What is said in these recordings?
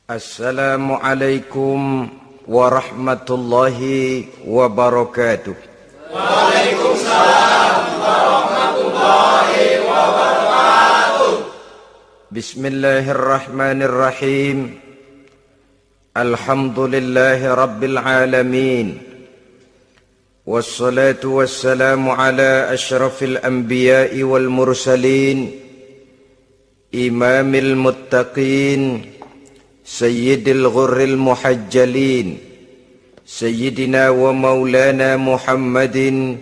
Assalamualaikum warahmatullahi wabarakatuh. Waalaikumsalam warahmatullahi wabarakatuh. Bismillahirrahmanirrahim. Alhamdulillahi rabbil alamin. Wassalatu wassalamu ala asyrafil anbiya'i wal mursalin, imamil muttaqin, sayyidil ghurril muhajjalin, sayyidina wa maulana Muhammadin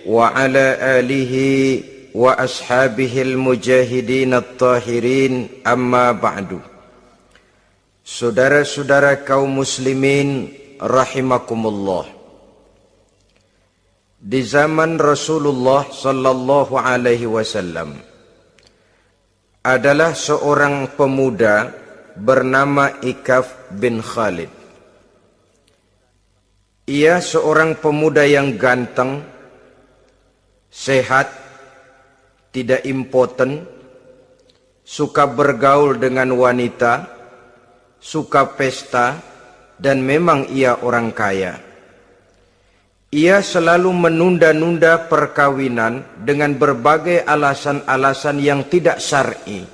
wa ala alihi wa ashabihil mujahidin at-tahirin, amma ba'du. Saudara-saudara kaum muslimin rahimakumullah. Di zaman Rasulullah sallallahu alaihi wasallam adalah seorang pemuda bernama Ikaf bin Khalid. Ia seorang pemuda yang ganteng, sehat, tidak impoten, suka bergaul dengan wanita, suka pesta, dan memang ia orang kaya. Ia selalu menunda-nunda perkawinan dengan berbagai alasan-alasan yang tidak syar'i.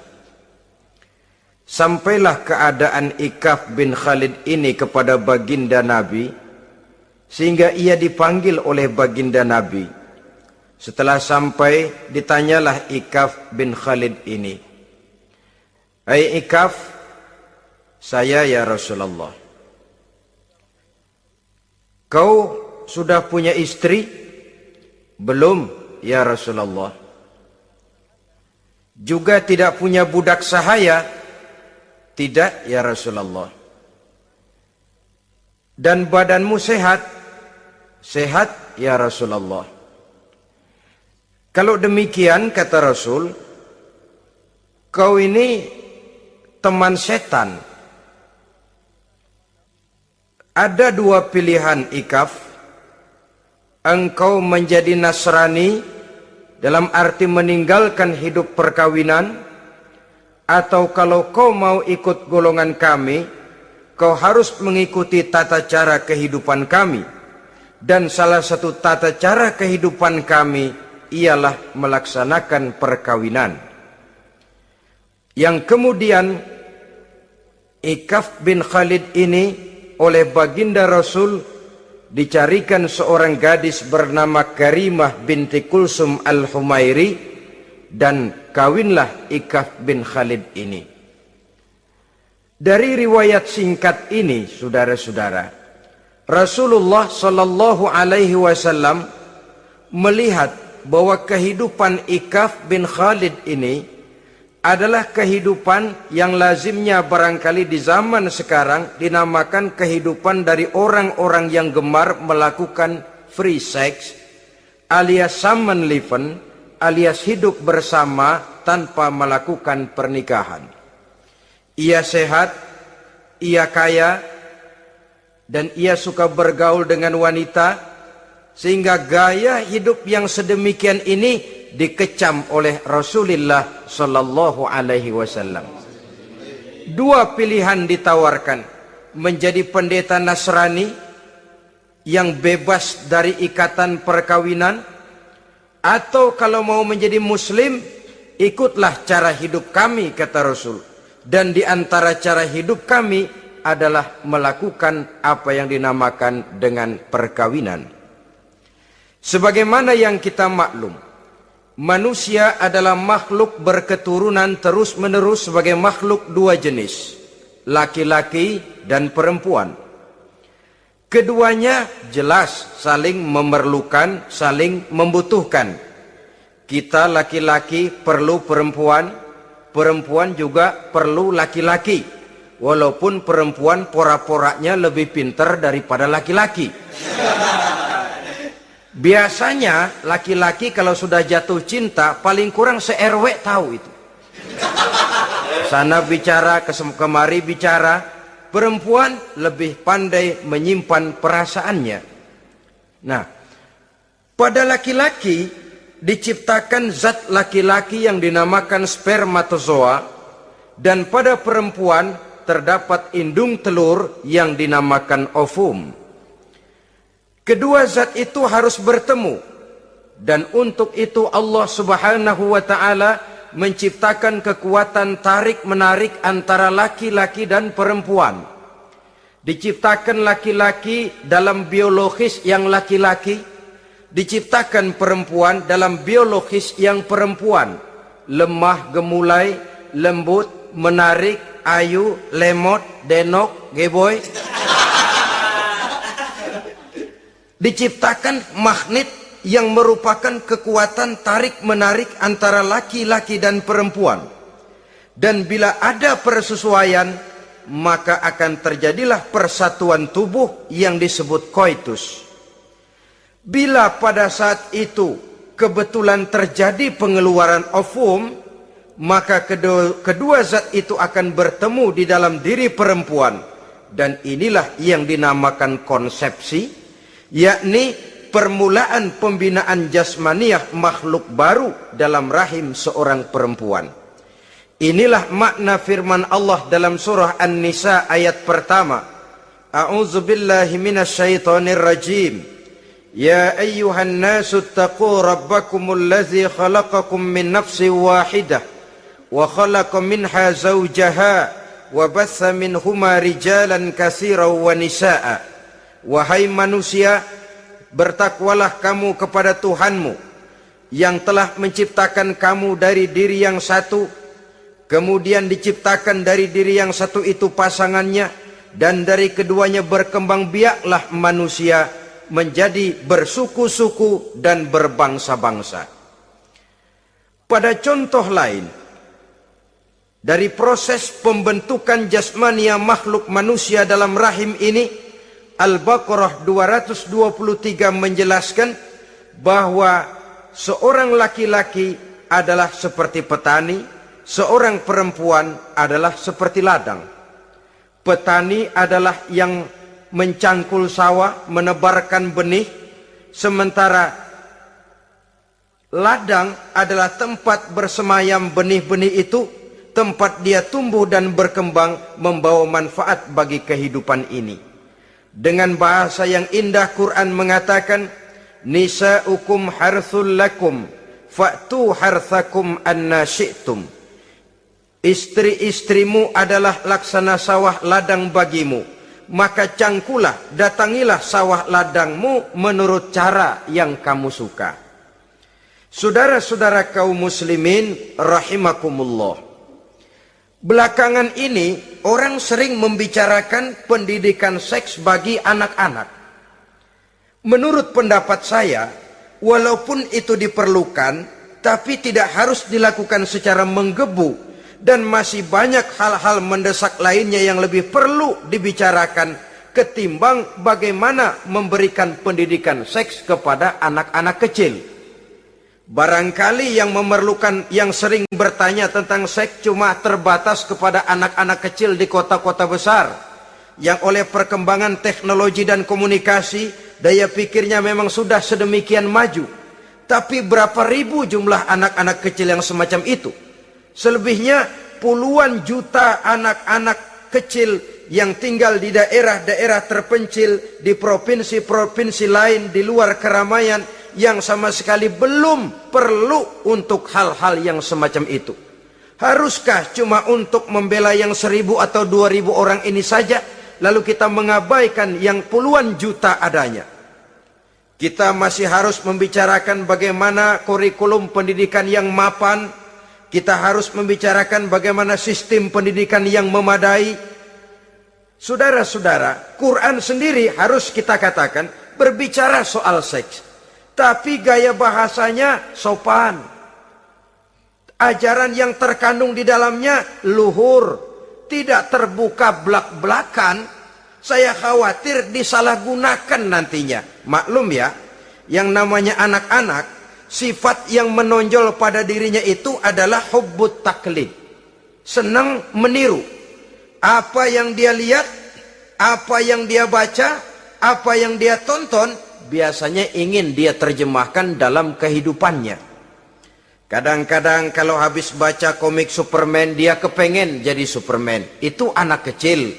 Sampailah keadaan Ikaf bin Khalid ini kepada baginda Nabi, sehingga ia dipanggil oleh baginda Nabi. Setelah sampai, ditanyalah Ikaf bin Khalid ini, "Hai Ikaf, saya ya Rasulullah. Kau sudah punya istri?" "Belum ya Rasulullah." "Juga tidak punya budak sahaya?" "Tidak ya Rasulullah." "Dan badanmu sehat?" "Sehat ya Rasulullah." "Kalau demikian," kata Rasul, "kau ini teman setan. Ada dua pilihan Ikaf. Engkau menjadi Nasrani dalam arti meninggalkan hidup perkawinan, atau kalau kau mau ikut golongan kami, kau harus mengikuti tata cara kehidupan kami. Dan salah satu tata cara kehidupan kami ialah melaksanakan perkawinan." Yang kemudian Ikaf bin Khalid ini oleh baginda Rasul dicarikan seorang gadis bernama Karimah binti Kulsum al-Humairi, dan kawinlah Ikaf bin Khalid ini. Dari riwayat singkat ini, saudara-saudara, Rasulullah sallallahu alaihi wasallam melihat bahwa kehidupan Ikaf bin Khalid ini adalah kehidupan yang lazimnya barangkali di zaman sekarang dinamakan kehidupan dari orang-orang yang gemar melakukan free sex, alias samenleven, alias hidup bersama tanpa melakukan pernikahan. Ia sehat, ia kaya, dan ia suka bergaul dengan wanita, sehingga gaya hidup yang sedemikian ini dikecam oleh Rasulullah sallallahu alaihi wasallam. Dua pilihan ditawarkan: menjadi pendeta Nasrani yang bebas dari ikatan perkawinan, atau kalau mau menjadi muslim, ikutlah cara hidup kami, kata Rasul. Dan di antara cara hidup kami adalah melakukan apa yang dinamakan dengan perkawinan. Sebagaimana yang kita maklum, manusia adalah makhluk berketurunan terus-menerus sebagai makhluk dua jenis, laki-laki dan perempuan. Keduanya jelas saling memerlukan, saling membutuhkan. Kita laki-laki perlu perempuan, perempuan juga perlu laki-laki. Walaupun perempuan pora-poranya lebih pintar daripada laki-laki. Biasanya laki-laki kalau sudah jatuh cinta paling kurang se-RW tahu itu. Sana bicara, kemari bicara. Perempuan lebih pandai menyimpan perasaannya. Nah, pada laki-laki diciptakan zat laki-laki yang dinamakan spermatozoa dan pada perempuan terdapat indung telur yang dinamakan ovum. Kedua zat itu harus bertemu, dan untuk itu Allah Subhanahu wa taala menciptakan kekuatan tarik-menarik antara laki-laki dan perempuan. Diciptakan laki-laki dalam biologis yang laki-laki, diciptakan perempuan dalam biologis yang perempuan. Lemah, gemulai, lembut, menarik, ayu, lemot, denok, geboy. Diciptakan magnet yang merupakan kekuatan tarik-menarik antara laki-laki dan perempuan. Dan bila ada persesuaian, maka akan terjadilah persatuan tubuh yang disebut koitus. Bila pada saat itu kebetulan terjadi pengeluaran ovum, maka kedua zat itu akan bertemu di dalam diri perempuan. Dan inilah yang dinamakan konsepsi, yakni permulaan pembinaan jasmaniah makhluk baru dalam rahim seorang perempuan. Inilah makna firman Allah dalam surah An-Nisa ayat pertama. A'udzu billahi minasyaitonir rajim. Ya ayyuhan nasu taqu rabbakumul ladzi khalaqakum min nafsin wahidah wa khalaqa minha zawjaha wa batha minhuma rijalan katsiran wa nisaa. Wahai manusia, bertakwalah kamu kepada Tuhanmu yang telah menciptakan kamu dari diri yang satu, kemudian diciptakan dari diri yang satu itu pasangannya, dan dari keduanya berkembang biaklah manusia menjadi bersuku-suku dan berbangsa-bangsa. Pada contoh lain, dari proses pembentukan jasmania makhluk manusia dalam rahim ini, Al-Baqarah 223 menjelaskan bahwa seorang laki-laki adalah seperti petani, seorang perempuan adalah seperti ladang. Petani adalah yang mencangkul sawah, menebarkan benih, sementara ladang adalah tempat bersemayam benih-benih itu, tempat dia tumbuh dan berkembang membawa manfaat bagi kehidupan ini. Dengan bahasa yang indah, Quran mengatakan, nisa'ukum harthul lakum fa'tu harthakum anna syi'tum. Istri-istrimu adalah laksana sawah ladang bagimu, maka cangkulah, datangilah sawah ladangmu menurut cara yang kamu suka. Saudara-saudara kaum muslimin rahimakumullah, belakangan ini orang sering membicarakan pendidikan seks bagi anak-anak. Menurut pendapat saya, walaupun itu diperlukan, tapi tidak harus dilakukan secara menggebu, dan masih banyak hal-hal mendesak lainnya yang lebih perlu dibicarakan ketimbang bagaimana memberikan pendidikan seks kepada anak-anak kecil. Barangkali yang memerlukan, yang sering bertanya tentang seks cuma terbatas kepada anak-anak kecil di kota-kota besar, yang oleh perkembangan teknologi dan komunikasi, daya pikirnya memang sudah sedemikian maju. Tapi berapa ribu jumlah anak-anak kecil yang semacam itu? Selebihnya puluhan juta anak-anak kecil yang tinggal di daerah-daerah terpencil, di provinsi-provinsi lain, di luar keramaian, yang sama sekali belum perlu untuk hal-hal yang semacam itu. Haruskah cuma untuk membela yang 1.000 atau 2.000 orang ini saja, lalu kita mengabaikan yang puluhan juta adanya? Kita masih harus membicarakan bagaimana kurikulum pendidikan yang mapan. Kita harus membicarakan bagaimana sistem pendidikan yang memadai. Saudara-saudara, Quran sendiri harus kita katakan berbicara soal seks, tapi gaya bahasanya sopan. Ajaran yang terkandung di dalamnya luhur, tidak terbuka belak-belakan. Saya khawatir disalahgunakan nantinya. Maklum ya, yang namanya anak-anak, sifat yang menonjol pada dirinya itu adalah hubbut taklid. Senang meniru. Apa yang dia lihat, apa yang dia baca, apa yang dia tonton, biasanya ingin dia terjemahkan dalam kehidupannya. Kadang-kadang kalau habis baca komik Superman, dia kepengen jadi Superman. Itu anak kecil.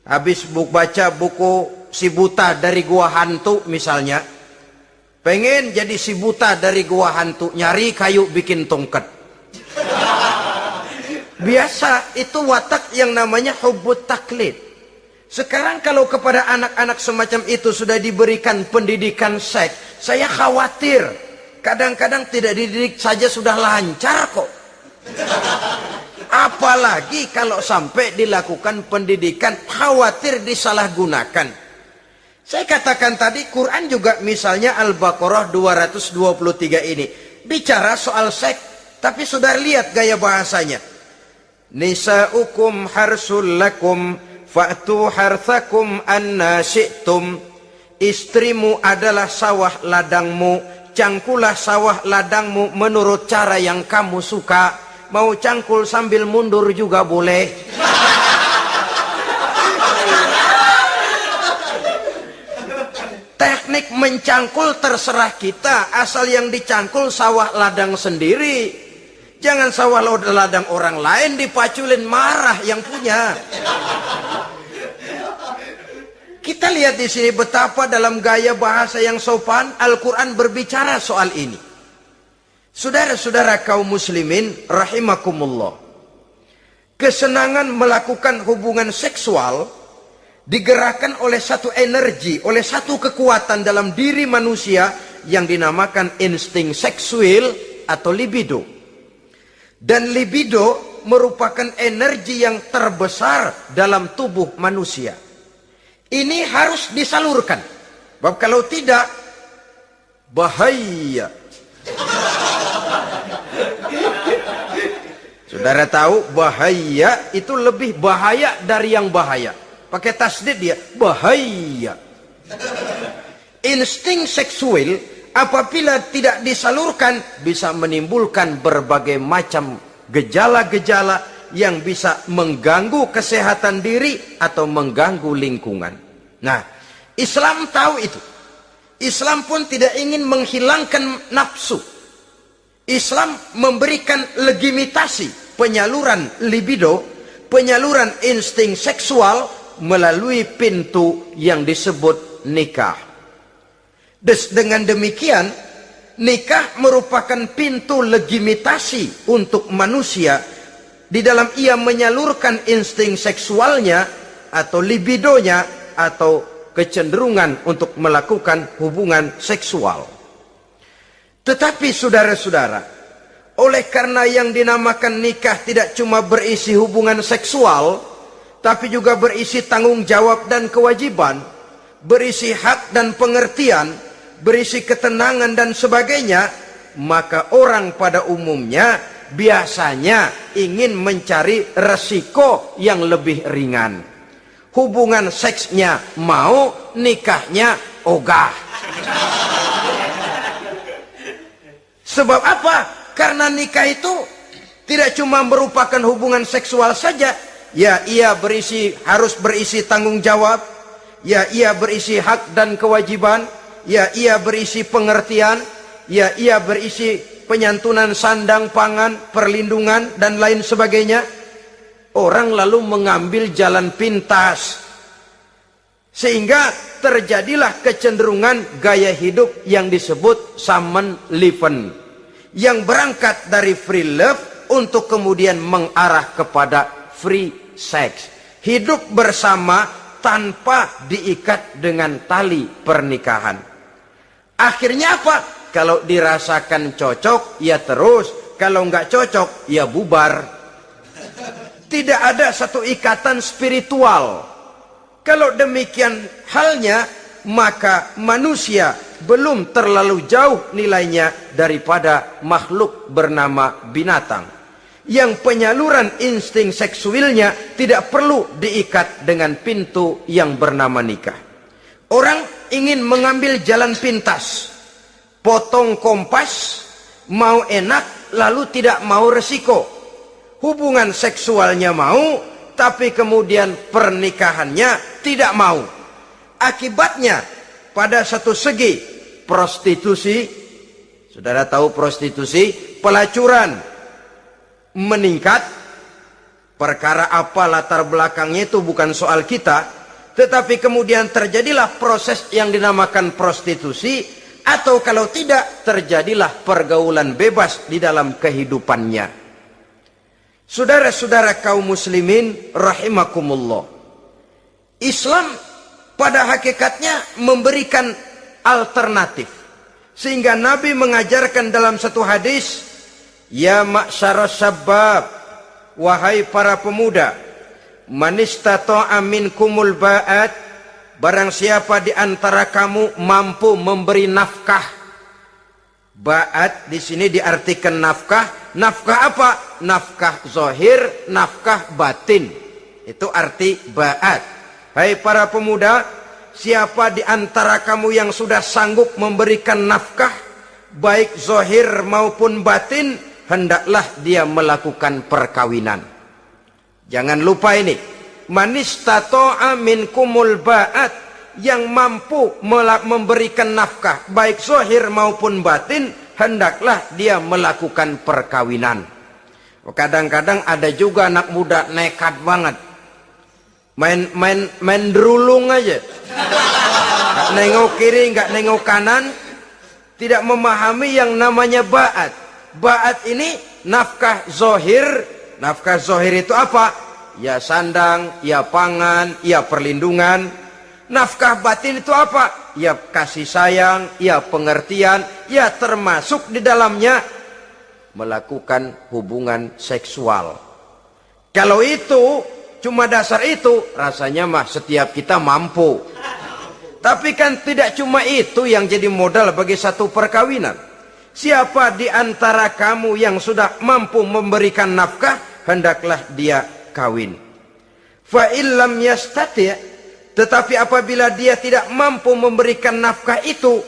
Habis baca buku Si Buta dari Gua Hantu misalnya, pengen jadi si buta dari gua hantu, nyari kayu bikin tongkat. Biasa, itu watak yang namanya hubbut taklid. Sekarang kalau kepada anak-anak semacam itu sudah diberikan pendidikan seks, saya khawatir. Kadang-kadang tidak dididik saja sudah lancar kok. Apalagi kalau sampai dilakukan pendidikan, khawatir disalahgunakan. Saya katakan tadi, Quran juga misalnya Al-Baqarah 223 ini bicara soal seks, tapi sudah lihat gaya bahasanya. Nisa'ukum harsul lakum fa'tu harthakum anna syi'tum. Istrimu adalah sawah ladangmu, cangkulah sawah ladangmu menurut cara yang kamu suka. Mau cangkul sambil mundur juga boleh. Teknik mencangkul terserah kita, asal yang dicangkul sawah ladang sendiri. Jangan sawah ladang orang lain dipaculin, marah yang punya. Kita lihat di sini betapa dalam gaya bahasa yang sopan Al-Quran berbicara soal ini. Saudara-saudara kaum muslimin rahimakumullah, kesenangan melakukan hubungan seksual digerakkan oleh satu energi, oleh satu kekuatan dalam diri manusia yang dinamakan insting seksual atau libido. Dan libido merupakan energi yang terbesar dalam tubuh manusia. Ini harus disalurkan. Sebab kalau tidak, bahaya. Saudara tahu, bahaya itu lebih bahaya dari yang bahaya. Pakai tasdid dia, bahaya. Insting seksual apabila tidak disalurkan bisa menimbulkan berbagai macam gejala-gejala yang bisa mengganggu kesehatan diri atau mengganggu lingkungan. Nah, Islam tahu itu. Islam pun tidak ingin menghilangkan nafsu. Islam memberikan legitimasi penyaluran libido, penyaluran insting seksual melalui pintu yang disebut nikah. Dengan demikian, nikah merupakan pintu legitimasi untuk manusia di dalam ia menyalurkan insting seksualnya atau libidonya atau kecenderungan untuk melakukan hubungan seksual. Tetapi saudara-saudara, oleh karena yang dinamakan nikah tidak cuma berisi hubungan seksual, tapi juga berisi tanggung jawab dan kewajiban, berisi hak dan pengertian, berisi ketenangan dan sebagainya, maka orang pada umumnya biasanya ingin mencari resiko yang lebih ringan. Hubungan seksnya mau, nikahnya ogah. Sebab apa? Karena nikah itu tidak cuma merupakan hubungan seksual saja. Ya, ia harus berisi tanggung jawab. Ya, ia berisi hak dan kewajiban. Ya, ia berisi pengertian. Ya, ia berisi penyantunan sandang, pangan, perlindungan, dan lain sebagainya. Orang lalu mengambil jalan pintas. Sehingga terjadilah kecenderungan gaya hidup yang disebut Samen Leven. Yang berangkat dari free love untuk kemudian mengarah kepada free sex. Hidup bersama tanpa diikat dengan tali pernikahan. Akhirnya apa? Kalau dirasakan cocok, ya terus. Kalau nggak cocok, ya bubar. Tidak ada satu ikatan spiritual. Kalau demikian halnya, maka manusia belum terlalu jauh nilainya daripada makhluk bernama binatang. Yang penyaluran insting seksualnya tidak perlu diikat dengan pintu yang bernama nikah. Orang ingin mengambil jalan pintas, potong kompas, mau enak lalu tidak mau resiko. Hubungan seksualnya mau, tapi kemudian pernikahannya tidak mau. Akibatnya pada satu segi prostitusi. Saudara tahu prostitusi? pelacuran meningkat, perkara apa latar belakangnya itu bukan soal kita, tetapi kemudian terjadilah proses yang dinamakan prostitusi, atau kalau tidak terjadilah pergaulan bebas di dalam kehidupannya. Saudara-saudara kaum muslimin rahimakumullah, Islam pada hakikatnya memberikan alternatif, sehingga Nabi mengajarkan dalam satu hadis, ya ma'syaras syabab, wahai para pemuda, man istata'a minkumul ba'at, barang siapa di antara kamu mampu memberi nafkah. Ba'at di sini diartikan nafkah. Nafkah apa? Nafkah zahir, nafkah batin. Itu arti ba'at. Hai para pemuda, siapa di antara kamu yang sudah sanggup memberikan nafkah, baik zahir maupun batin, hendaklah dia melakukan perkawinan. Jangan lupa ini, man istata'a minkumul ba'at, yang mampu memberikan nafkah baik zahir maupun batin, hendaklah dia melakukan perkawinan. Kadang-kadang ada juga anak muda nekat banget, main derulung aja, nggak nengok kiri, nggak nengok kanan, tidak memahami yang namanya ba'at. Ba'at ini nafkah zahir. Nafkah zahir itu apa? Ya sandang, ya pangan, ya perlindungan. Nafkah batin itu apa? Ya kasih sayang, ya pengertian, ya termasuk di dalamnya melakukan hubungan seksual. Kalau itu cuma dasar itu, rasanya mah setiap kita mampu. Tapi kan tidak cuma itu yang jadi modal bagi satu perkawinan. Siapa di antara kamu yang sudah mampu memberikan nafkah, hendaklah dia kawin. Fa illam yastati', tetapi apabila dia tidak mampu memberikan nafkah itu,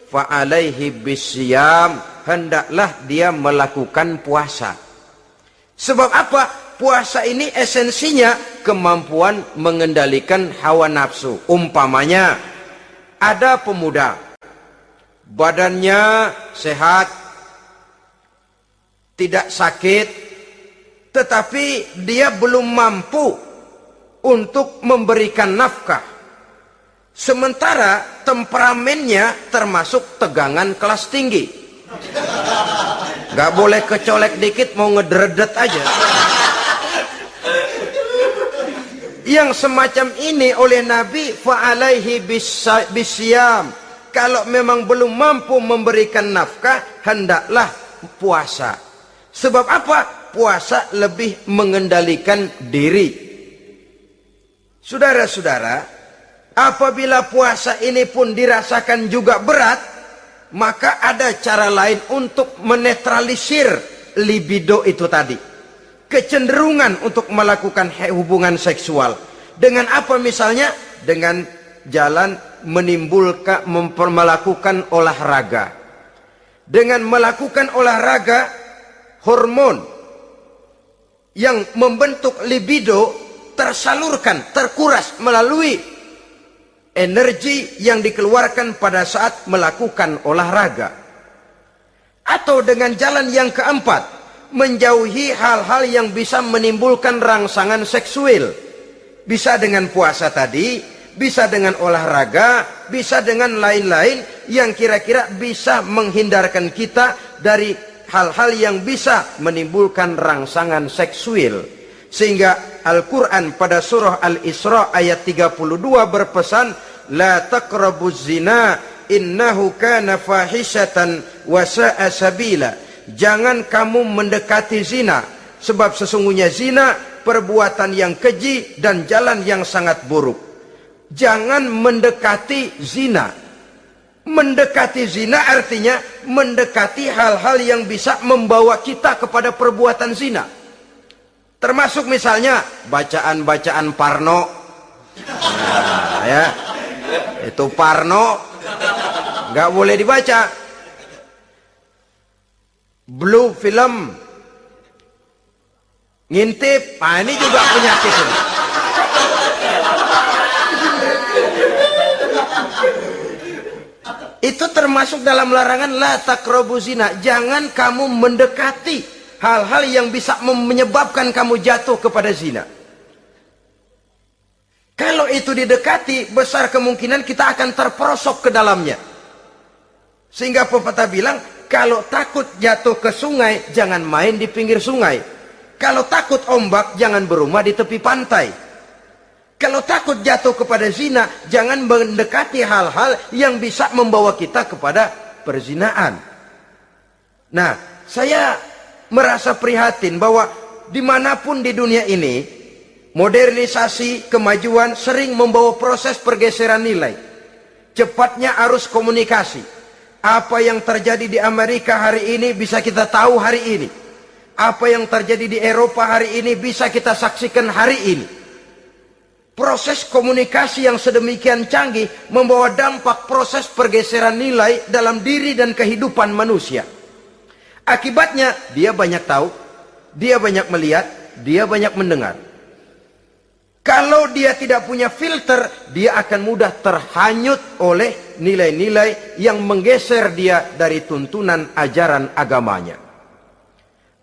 fa alaihi bisyam, hendaklah dia melakukan puasa. Sebab apa? Puasa ini esensinya kemampuan mengendalikan hawa nafsu. Umpamanya ada pemuda, badannya sehat, tidak sakit, tetapi dia belum mampu untuk memberikan nafkah. Sementara temperamennya termasuk tegangan kelas tinggi, gak boleh kecolek dikit mau ngedredet aja. Yang semacam ini oleh Nabi, fa'alaihi bisyam, kalau memang belum mampu memberikan nafkah, hendaklah puasa. Sebab apa? Puasa lebih mengendalikan diri. Saudara-saudara, apabila puasa ini pun dirasakan juga berat, maka ada cara lain untuk menetralisir libido itu tadi, kecenderungan untuk melakukan hubungan seksual. Dengan apa misalnya? Dengan jalan melakukan olahraga. Dengan melakukan olahraga, hormon yang membentuk libido tersalurkan, terkuras melalui energi yang dikeluarkan pada saat melakukan olahraga. Atau dengan jalan yang keempat, menjauhi hal-hal yang bisa menimbulkan rangsangan seksual. Bisa dengan puasa tadi, bisa dengan olahraga, bisa dengan lain-lain yang kira-kira bisa menghindarkan kita dari hal-hal yang bisa menimbulkan rangsangan seksual. Sehingga Al-Quran pada surah Al-Isra ayat 32 berpesan, la taqrabuz zina innahu kana fahishatan wa sa'a sabila. Jangan kamu mendekati zina, sebab sesungguhnya zina perbuatan yang keji dan jalan yang sangat buruk. Jangan mendekati zina. Mendekati zina artinya mendekati hal-hal yang bisa membawa kita kepada perbuatan zina. Termasuk misalnya bacaan-bacaan Parno. Nah, ya. Itu Parno nggak boleh dibaca. Blue film, ngintip, nah ini juga penyakit ini. Itu termasuk dalam larangan la taqrabu zina. Jangan kamu mendekati hal-hal yang bisa menyebabkan kamu jatuh kepada zina. Kalau itu didekati, besar kemungkinan kita akan terperosok ke dalamnya. Sehingga pepatah bilang, kalau takut jatuh ke sungai, jangan main di pinggir sungai. Kalau takut ombak, jangan berumah di tepi pantai. Kalau takut jatuh kepada zina, jangan mendekati hal-hal yang bisa membawa kita kepada perzinaan. Nah, saya merasa prihatin bahwa dimanapun di dunia ini, modernisasi, kemajuan sering membawa proses pergeseran nilai. Cepatnya arus komunikasi. Apa yang terjadi di Amerika hari ini bisa kita tahu hari ini. Apa yang terjadi di Eropa hari ini bisa kita saksikan hari ini. Proses komunikasi yang sedemikian canggih membawa dampak proses pergeseran nilai dalam diri dan kehidupan manusia. Akibatnya dia banyak tahu, dia banyak melihat, dia banyak mendengar. Kalau dia tidak punya filter, dia akan mudah terhanyut oleh nilai-nilai yang menggeser dia dari tuntunan ajaran agamanya.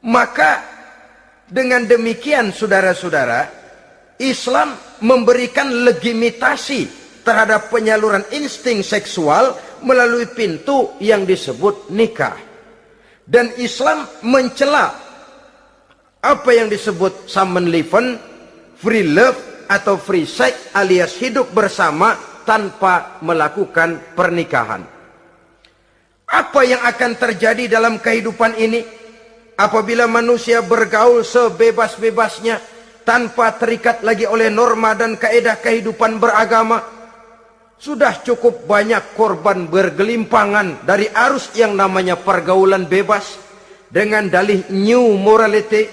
Maka dengan demikian saudara-saudara, Islam memberikan legitimasi terhadap penyaluran insting seksual melalui pintu yang disebut nikah. Dan Islam mencela apa yang disebut Samenleven, free love atau free sex alias hidup bersama tanpa melakukan pernikahan. Apa yang akan terjadi dalam kehidupan ini apabila manusia bergaul sebebas-bebasnya tanpa terikat lagi oleh norma dan kaedah kehidupan beragama? Sudah cukup banyak korban bergelimpangan dari arus yang namanya pergaulan bebas dengan dalih new morality,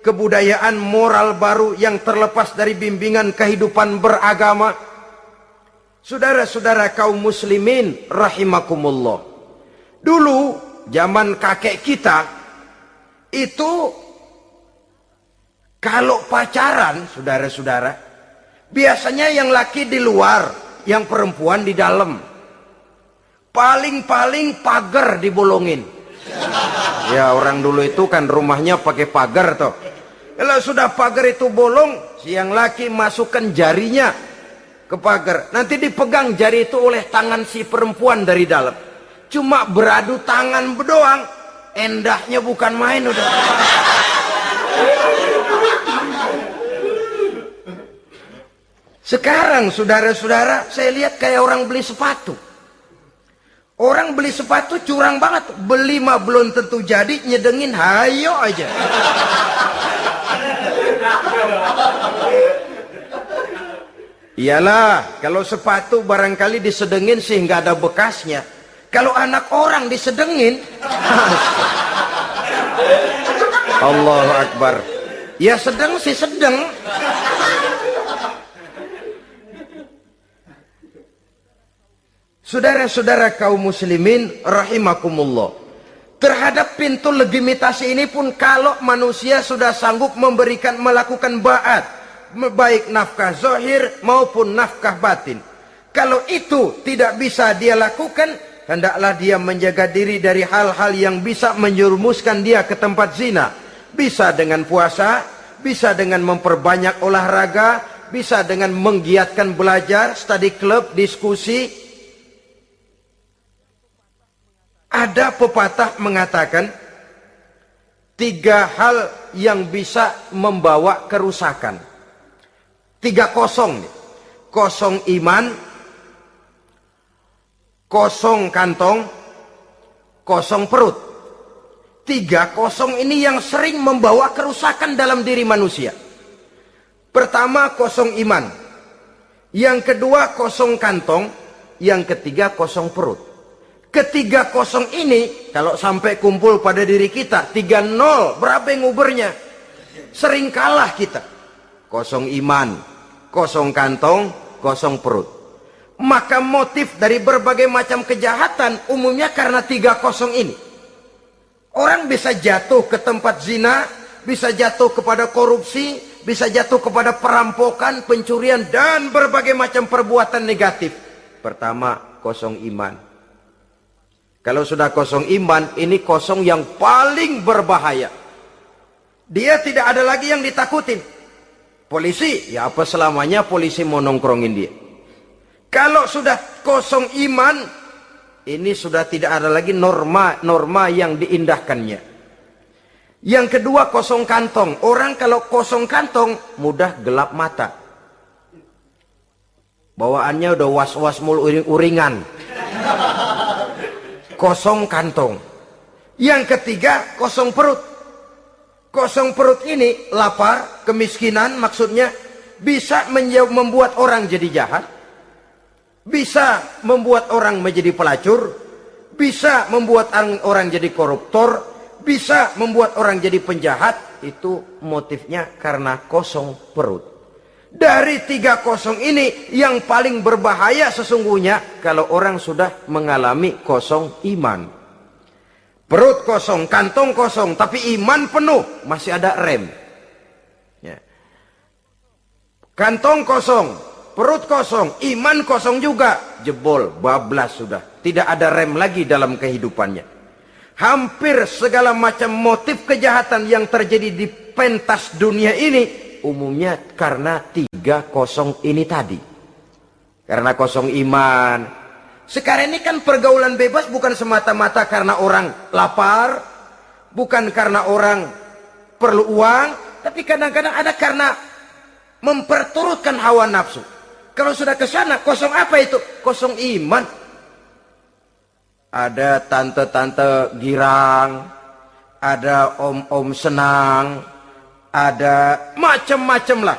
kebudayaan moral baru yang terlepas dari bimbingan kehidupan beragama. Saudara-saudara kaum muslimin rahimakumullah, dulu zaman kakek kita itu kalau pacaran, saudara-saudara, biasanya yang laki di luar, yang perempuan di dalam. Paling-paling pagar dibolongin. Ya, orang dulu itu kan rumahnya pakai pagar toh. Kalau sudah pagar itu bolong, si yang laki masukkan jarinya ke pagar. Nanti dipegang jari itu oleh tangan si perempuan dari dalam. Cuma beradu tangan doang, endahnya bukan main udah. Sekarang saudara-saudara, saya lihat kayak orang beli sepatu. Orang beli sepatu curang banget. Beli mah belum tentu jadi, nyedengin hayo aja. Iyalah, kalau sepatu barangkali disedengin sehingga ada bekasnya. Kalau anak orang disedengin, Allahu Akbar. Ya sedang sih sedang. Saudara-saudara kaum muslimin rahimakumullah, terhadap pintu legitimasi ini pun kalau manusia sudah sanggup melakukan ba'at, baik nafkah zahir maupun nafkah batin, kalau itu tidak bisa dia lakukan, hendaklah dia menjaga diri dari hal-hal yang bisa menjerumuskan dia ke tempat zina. Bisa dengan puasa, bisa dengan memperbanyak olahraga, bisa dengan menggiatkan belajar, study club, diskusi. Ada pepatah mengatakan 3 hal yang bisa membawa kerusakan. 3 kosong nih. Kosong iman, kosong kantong, kosong perut. 3 kosong ini yang sering membawa kerusakan dalam diri manusia. Pertama, kosong iman. Yang kedua, kosong kantong. Yang ketiga, kosong perut. Ketiga kosong ini kalau sampai kumpul pada diri kita 3-0, berapa ngubernya? Sering kalah kita. Kosong iman, kosong kantong, kosong perut. Maka motif dari berbagai macam kejahatan umumnya karena 3 kosong ini. Orang bisa jatuh ke tempat zina, bisa jatuh kepada korupsi, bisa jatuh kepada perampokan, pencurian, dan berbagai macam perbuatan negatif. Pertama, kosong iman. Kalau sudah kosong iman, ini kosong yang paling berbahaya. Dia tidak ada lagi yang ditakutin. Polisi, ya apa selamanya polisi mau nongkrongin dia. Kalau sudah kosong iman, ini sudah tidak ada lagi norma yang diindahkannya. Yang kedua, kosong kantong. Orang kalau kosong kantong, mudah gelap mata. Bawaannya udah was-was mulu uringan. Kosong kantong. Yang ketiga, kosong perut. Kosong perut ini lapar, kemiskinan maksudnya, bisa membuat orang jadi jahat, bisa membuat orang menjadi pelacur, bisa membuat orang jadi koruptor, bisa membuat orang jadi penjahat. Itu motifnya karena kosong perut. Dari 3 kosong ini yang paling berbahaya sesungguhnya kalau orang sudah mengalami kosong iman. Perut kosong, kantong kosong, tapi iman penuh, masih ada rem. Ya. Kantong kosong, perut kosong, iman kosong juga, jebol, bablas sudah. Tidak ada rem lagi dalam kehidupannya. Hampir segala macam motif kejahatan yang terjadi di pentas dunia ini umumnya karena 3 kosong ini tadi. Karena kosong iman. Sekarang ini kan pergaulan bebas bukan semata-mata karena orang lapar, bukan karena orang perlu uang, tapi kadang-kadang ada karena memperturutkan hawa nafsu. Kalau sudah ke sana, kosong apa itu? Kosong iman. Ada tante-tante girang, ada om-om senang, ada macam-macam lah.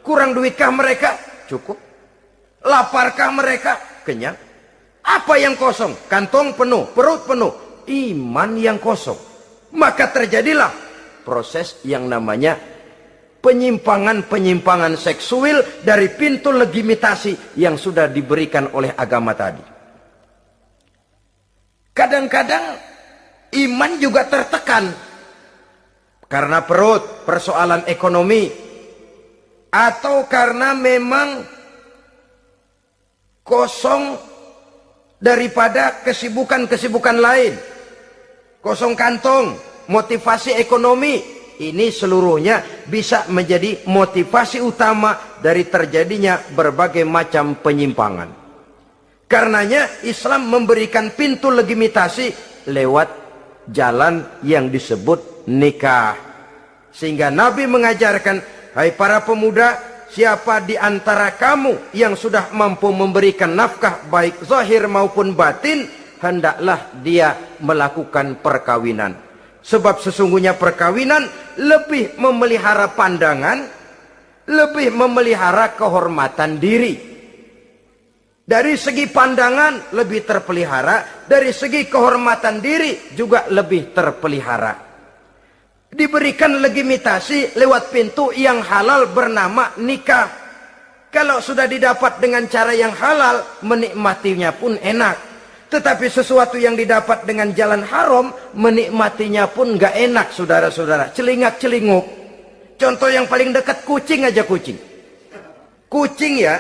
Kurang duitkah mereka? Cukup. Laparkah mereka? Kenyang. Apa yang kosong? Kantong penuh, perut penuh, iman yang kosong. Maka terjadilah proses yang namanya penyimpangan-penyimpangan seksual dari pintu legitimasi yang sudah diberikan oleh agama tadi. Kadang-kadang iman juga tertekan karena perut, persoalan ekonomi, atau karena memang kosong daripada kesibukan-kesibukan lain. Kosong kantong, motivasi ekonomi, ini seluruhnya bisa menjadi motivasi utama dari terjadinya berbagai macam penyimpangan. Karenanya Islam memberikan pintu legitimasi lewat jalan yang disebut nikah. Sehingga Nabi mengajarkan, hai para pemuda, siapa di antara kamu yang sudah mampu memberikan nafkah baik zahir maupun batin, hendaklah dia melakukan perkawinan. Sebab sesungguhnya perkawinan lebih memelihara pandangan, lebih memelihara kehormatan diri. Dari segi pandangan lebih terpelihara, dari segi kehormatan diri juga lebih terpelihara. Diberikan legitimasi lewat pintu yang halal bernama nikah. Kalau sudah didapat dengan cara yang halal, menikmatinya pun enak. Tetapi sesuatu yang didapat dengan jalan haram, menikmatinya pun gak enak, saudara-saudara. Celingak-celinguk. Contoh yang paling dekat, kucing aja kucing. Kucing ya,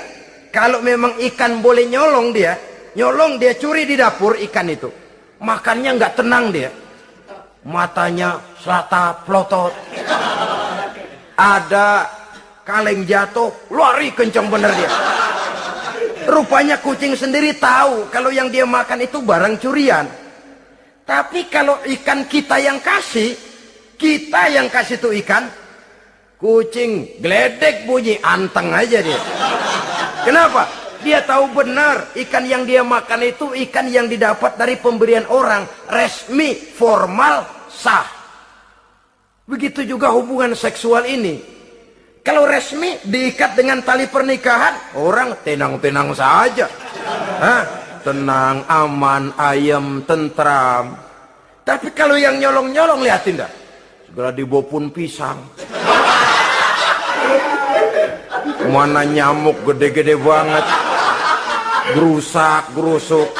kalau memang ikan boleh nyolong dia curi di dapur ikan itu. Makannya nggak tenang dia. Matanya selata plotot. Ada kaleng jatuh, lari kencang bener dia. Rupanya kucing sendiri tahu kalau yang dia makan itu barang curian. Tapi kalau ikan kita yang kasih tuh ikan, kucing geledek bunyi, anteng aja dia. Kenapa? Dia tahu benar ikan yang dia makan itu ikan yang didapat dari pemberian orang, resmi, formal, sah. Begitu juga hubungan seksual ini. Kalau resmi diikat dengan tali pernikahan, orang tenang-tenang saja. Hah? Tenang, aman, ayem, tentram. Tapi kalau yang nyolong-nyolong, lihatin dah. Segera dibopun pisang. Mana nyamuk gede-gede banget, gerusak, gerusuk.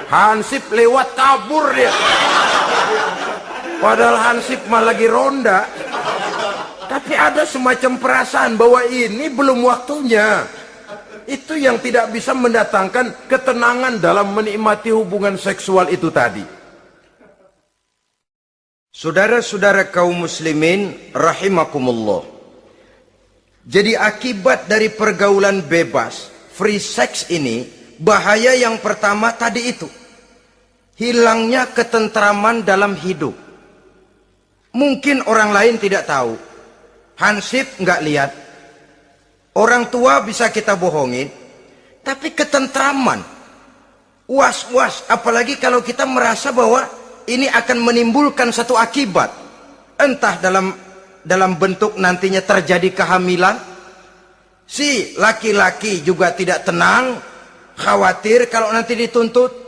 Hansip lewat kabur dia. Padahal Hansip mah lagi ronda. Tapi ada semacam perasaan bahwa ini belum waktunya. Itu yang tidak bisa mendatangkan ketenangan dalam menikmati hubungan seksual itu tadi. Saudara-saudara kaum muslimin rahimakumullah. Jadi akibat dari pergaulan bebas, free sex ini, bahaya yang pertama tadi itu. Hilangnya ketentraman dalam hidup. Mungkin orang lain tidak tahu. Hansip nggak lihat. Orang tua bisa kita bohongin. Tapi ketentraman. Was-was. Apalagi kalau kita merasa bahwa ini akan menimbulkan satu akibat. Entah dalam bentuk nantinya terjadi kehamilan. Si laki-laki juga tidak tenang. Khawatir kalau nanti dituntut.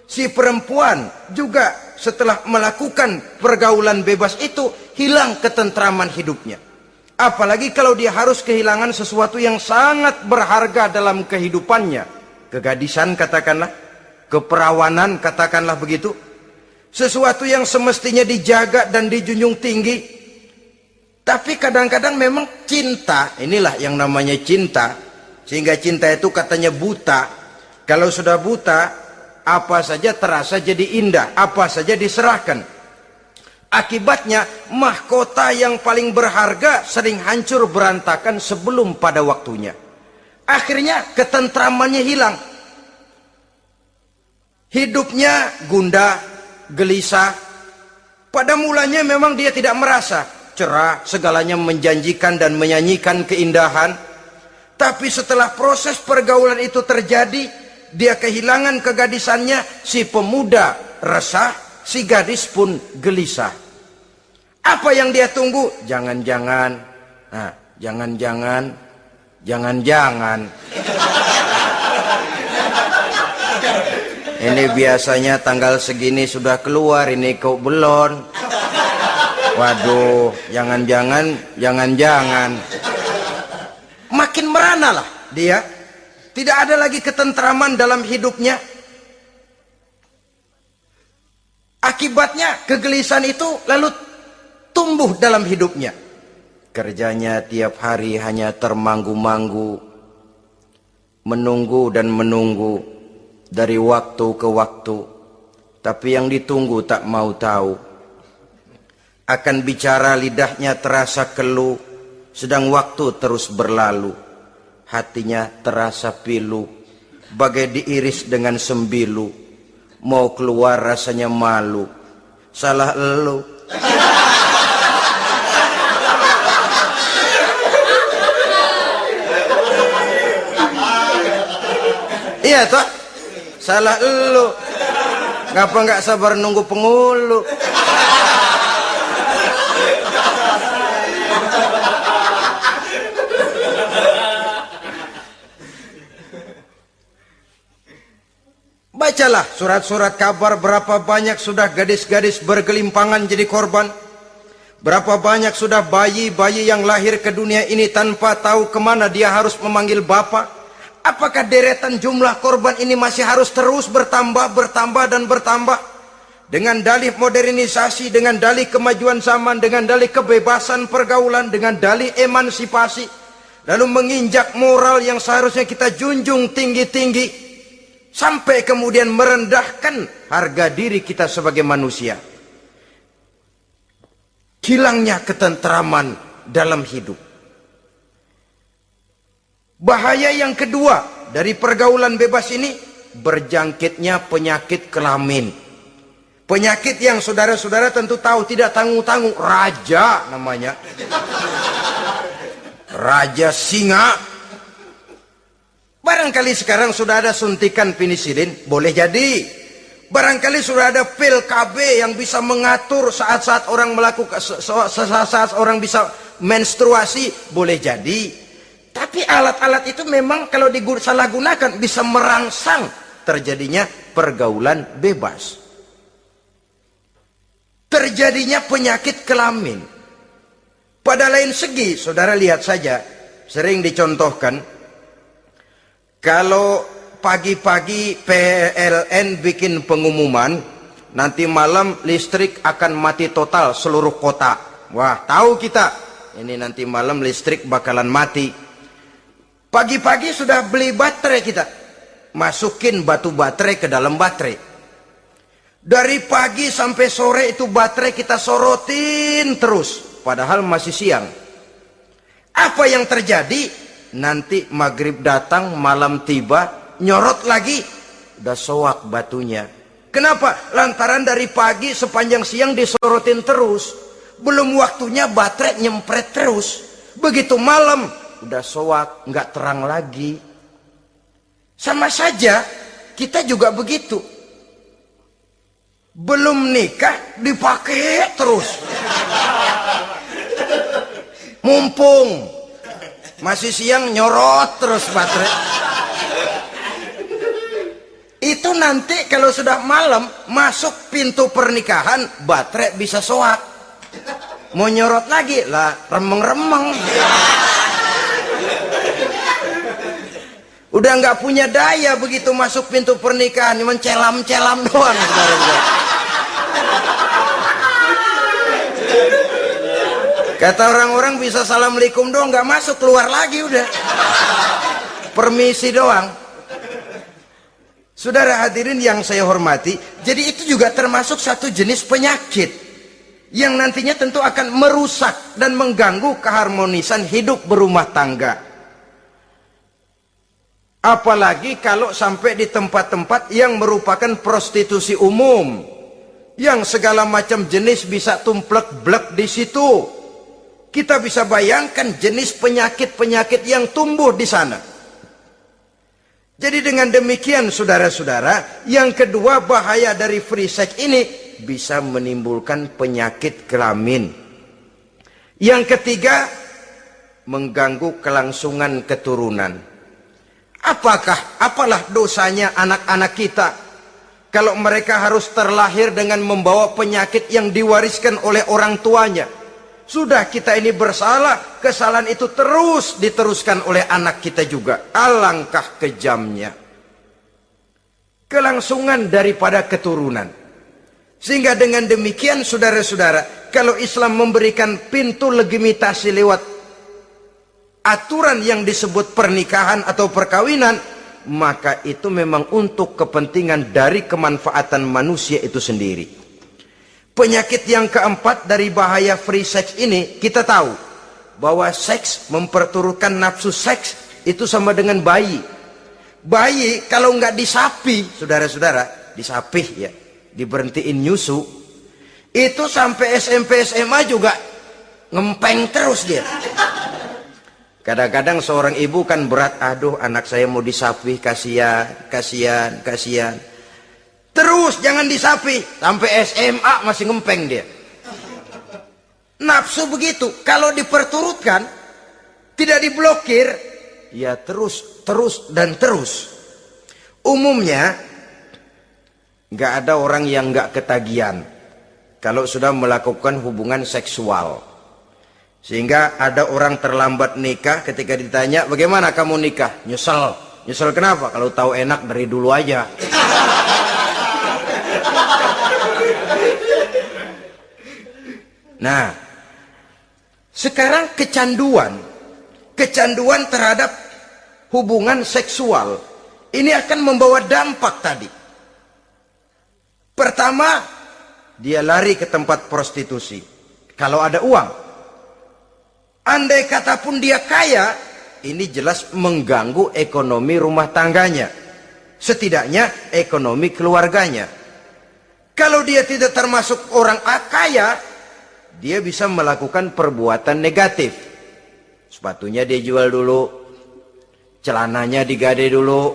Si perempuan juga setelah melakukan pergaulan bebas itu hilang ketentraman hidupnya. Apalagi kalau dia harus kehilangan sesuatu yang sangat berharga dalam kehidupannya. Kegadisan katakanlah, keperawanan katakanlah begitu. Sesuatu yang semestinya dijaga dan dijunjung tinggi. Tapi kadang-kadang memang cinta, inilah yang namanya cinta. Sehingga cinta itu katanya buta. Kalau sudah buta, apa saja terasa jadi indah, apa saja diserahkan. Akibatnya mahkota yang paling berharga sering hancur berantakan sebelum pada waktunya. Akhirnya ketentramannya hilang. Hidupnya gundah, gelisah. Pada mulanya memang dia tidak merasa cerah, segalanya menjanjikan dan menyanyikan keindahan. Tapi setelah proses pergaulan itu terjadi, dia kehilangan kegadisannya, si pemuda resah, si gadis pun gelisah. Apa yang dia tunggu? Jangan-jangan. Nah, jangan-jangan. Jangan-jangan. Ini biasanya tanggal segini sudah keluar, ini kok belum. Waduh, jangan-jangan, jangan-jangan. Makin merana lah dia. Tidak ada lagi ketentraman dalam hidupnya. Akibatnya kegelisahan itu lalu tumbuh dalam hidupnya. Kerjanya tiap hari hanya termanggu-manggu, menunggu dan menunggu dari waktu ke waktu. Tapi yang ditunggu tak mau tahu. Akan bicara lidahnya terasa keluh, sedang waktu terus berlalu. Hatinya terasa pilu, bagai diiris dengan sembilu. Mau keluar rasanya malu. Salah elu. Iya toh? Salah elu. Ngapa nggak sabar nunggu pengulu? Bacalah surat-surat kabar berapa banyak sudah gadis-gadis bergelimpangan jadi korban. Berapa banyak sudah bayi-bayi yang lahir ke dunia ini tanpa tahu kemana dia harus memanggil bapak. Apakah deretan jumlah korban ini masih harus terus bertambah, bertambah dan bertambah? Dengan dalih modernisasi, dengan dalih kemajuan zaman, dengan dalih kebebasan pergaulan, dengan dalih emansipasi. Lalu menginjak moral yang seharusnya kita junjung tinggi-tinggi. Sampai kemudian merendahkan harga diri kita sebagai manusia. Hilangnya ketentraman dalam hidup. Bahaya yang kedua dari pergaulan bebas ini, berjangkitnya penyakit kelamin. Penyakit yang saudara-saudara tentu tahu, tidak tanggung-tanggung. Raja namanya. Raja singa. Barangkali sekarang sudah ada suntikan penisilin, boleh jadi. Barangkali sudah ada pil KB yang bisa mengatur saat-saat orang melakukan, saat orang bisa menstruasi, boleh jadi. Tapi alat-alat itu memang kalau disalahgunakan bisa merangsang terjadinya pergaulan bebas. Terjadinya penyakit kelamin. Pada lain segi, saudara lihat saja, sering dicontohkan, kalau pagi-pagi PLN bikin pengumuman, nanti malam listrik akan mati total seluruh kota. Wah, tahu kita, ini nanti malam listrik bakalan mati. Pagi-pagi sudah beli baterai kita, masukin batu baterai ke dalam baterai. Dari pagi sampai sore itu baterai kita sorotin terus, padahal masih siang. Apa yang terjadi? Nanti maghrib datang, malam tiba, nyorot lagi, udah soak batunya. Kenapa? Lantaran dari pagi sepanjang siang disorotin terus, belum waktunya baterai nyempret terus. Begitu malam udah soak, nggak terang lagi. Sama saja kita juga begitu. Belum nikah dipakai terus. Mumpung masih siang nyorot terus baterai. Itu nanti kalau sudah malam masuk pintu pernikahan, baterai bisa soak. Mau nyorot lagi lah, remeng-remeng. Udah nggak punya daya begitu masuk pintu pernikahan, cuma celam-celam doang. Kata orang-orang bisa assalamualaikum doang, nggak masuk, keluar lagi udah. Permisi doang. Saudara hadirin yang saya hormati, jadi itu juga termasuk satu jenis penyakit yang nantinya tentu akan merusak dan mengganggu keharmonisan hidup berumah tangga. Apalagi kalau sampai di tempat-tempat yang merupakan prostitusi umum, yang segala macam jenis bisa tumplek-blek di situ. Kita bisa bayangkan jenis penyakit-penyakit yang tumbuh di sana. Jadi dengan demikian saudara-saudara, yang kedua bahaya dari free sex ini bisa menimbulkan penyakit kelamin. Yang ketiga, mengganggu kelangsungan keturunan. Apalah dosanya anak-anak kita kalau mereka harus terlahir dengan membawa penyakit yang diwariskan oleh orang tuanya? Sudah kita ini bersalah, kesalahan itu terus diteruskan oleh anak kita juga. Alangkah kejamnya kelangsungan daripada keturunan. Sehingga dengan demikian saudara-saudara, kalau Islam memberikan pintu legitimasi lewat aturan yang disebut pernikahan atau perkawinan, maka itu memang untuk kepentingan dari kemanfaatan manusia itu sendiri. Penyakit yang keempat dari bahaya free sex ini, kita tahu bahwa seks memperturutkan nafsu seks itu sama dengan bayi. Bayi kalau nggak disapi, saudara-saudara, disapih ya, diberhentiin nyusu, itu sampai SMP SMA juga ngempeng terus dia. Kadang-kadang seorang ibu kan berat, aduh anak saya mau disapih, kasihan. Terus jangan disapi, sampai SMA masih ngempeng dia. Nafsu begitu, kalau diperturutkan, tidak diblokir, ya terus dan terus. Umumnya nggak ada orang yang nggak ketagihan kalau sudah melakukan hubungan seksual. Sehingga ada orang terlambat nikah, ketika ditanya bagaimana kamu nikah, nyesel kenapa? Kalau tahu enak dari dulu aja. Nah, sekarang kecanduan terhadap hubungan seksual ini akan membawa dampak tadi. Pertama, dia lari ke tempat prostitusi kalau ada uang. Andai kata pun dia kaya, ini jelas mengganggu ekonomi rumah tangganya, setidaknya ekonomi keluarganya. Kalau dia tidak termasuk orang kaya, dia bisa melakukan perbuatan negatif. Sepatunya dia jual dulu, celananya digade dulu.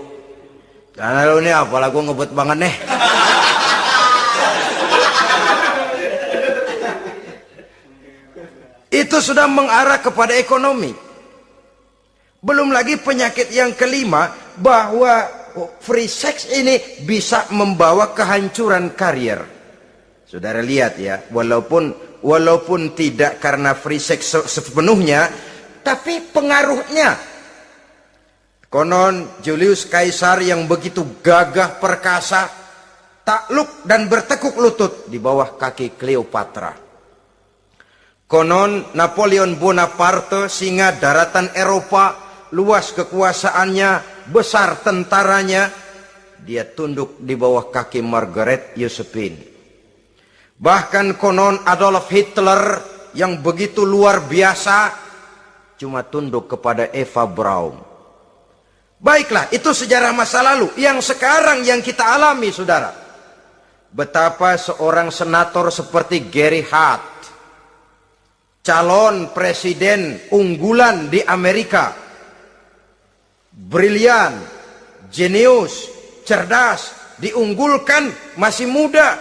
Celana lu ini apalah gue ngebut banget nih. Itu sudah mengarah kepada ekonomi. Belum lagi penyakit yang kelima, bahwa free sex ini bisa membawa kehancuran karier. Saudara lihat ya, walaupun tidak karena free sex sepenuhnya, tapi pengaruhnya. Konon Julius Caesar yang begitu gagah perkasa, takluk dan bertekuk lutut di bawah kaki Cleopatra. Konon Napoleon Bonaparte, singa daratan Eropa, luas kekuasaannya, besar tentaranya, dia tunduk di bawah kaki Margaret Josephine. Bahkan konon Adolf Hitler yang begitu luar biasa cuma tunduk kepada Eva Braun. Baiklah, itu sejarah masa lalu. Yang sekarang yang kita alami, saudara, betapa seorang senator seperti Gary Hart, calon presiden unggulan di Amerika, brilian, jenius, cerdas, diunggulkan, masih muda.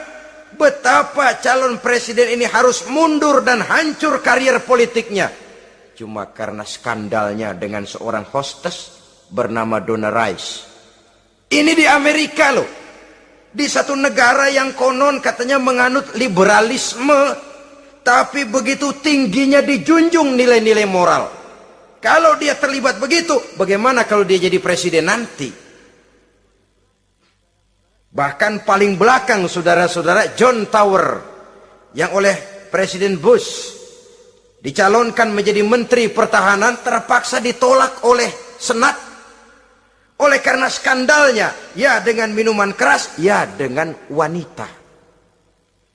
Betapa calon presiden ini harus mundur dan hancur karier politiknya cuma karena skandalnya dengan seorang hostess bernama Donna Rice. Ini di Amerika loh, di satu negara yang konon katanya menganut liberalisme, tapi begitu tingginya dijunjung nilai-nilai moral. Kalau dia terlibat begitu, bagaimana kalau dia jadi presiden nanti? Bahkan paling belakang, saudara-saudara, John Tower yang oleh Presiden Bush dicalonkan menjadi Menteri Pertahanan terpaksa ditolak oleh Senat. Oleh karena skandalnya, ya dengan minuman keras, ya dengan wanita.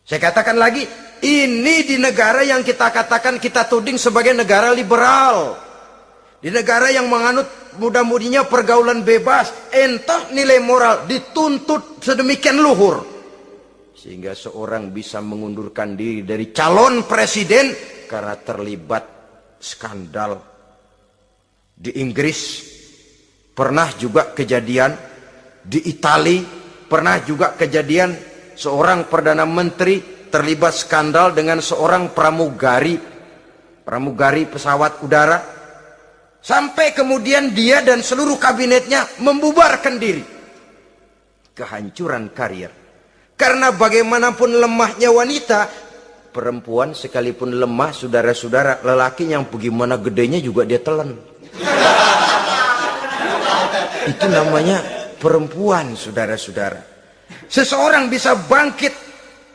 Saya katakan lagi, ini di negara yang kita katakan, kita tuding sebagai negara liberal. Di negara yang menganut mudah-mudinya pergaulan bebas, entah nilai moral dituntut sedemikian luhur, sehingga seorang bisa mengundurkan diri dari calon presiden karena terlibat skandal. Di Inggris pernah juga kejadian, di Italia pernah juga kejadian, seorang Perdana Menteri terlibat skandal dengan seorang pramugari pesawat udara, sampai kemudian dia dan seluruh kabinetnya membubarkan diri. Kehancuran karier. Karena bagaimanapun lemahnya wanita, perempuan sekalipun lemah, saudara-saudara, lelaki yang bagaimana gedenya juga dia telan. Itu namanya perempuan, saudara-saudara. Seseorang bisa bangkit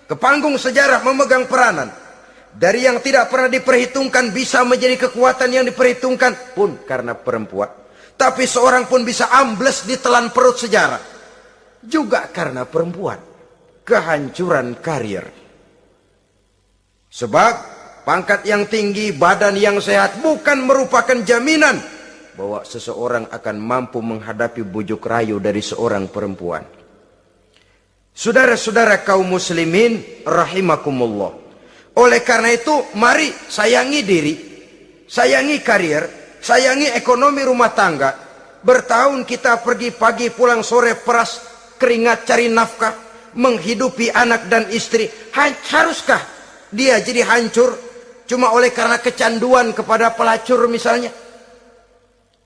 ke panggung sejarah memegang peranan. Dari yang tidak pernah diperhitungkan bisa menjadi kekuatan yang diperhitungkan pun karena perempuan. Tapi seorang pun bisa ambles di telan perut sejarah juga karena perempuan. Kehancuran karier. Sebab pangkat yang tinggi, badan yang sehat bukan merupakan jaminan bahwa seseorang akan mampu menghadapi bujuk rayu dari seorang perempuan. Saudara-saudara kaum muslimin rahimakumullah. Oleh karena itu, mari sayangi diri, sayangi karier, sayangi ekonomi rumah tangga. Bertahun kita pergi pagi pulang sore peras keringat cari nafkah, menghidupi anak dan istri. Haruskah dia jadi hancur cuma oleh karena kecanduan kepada pelacur misalnya?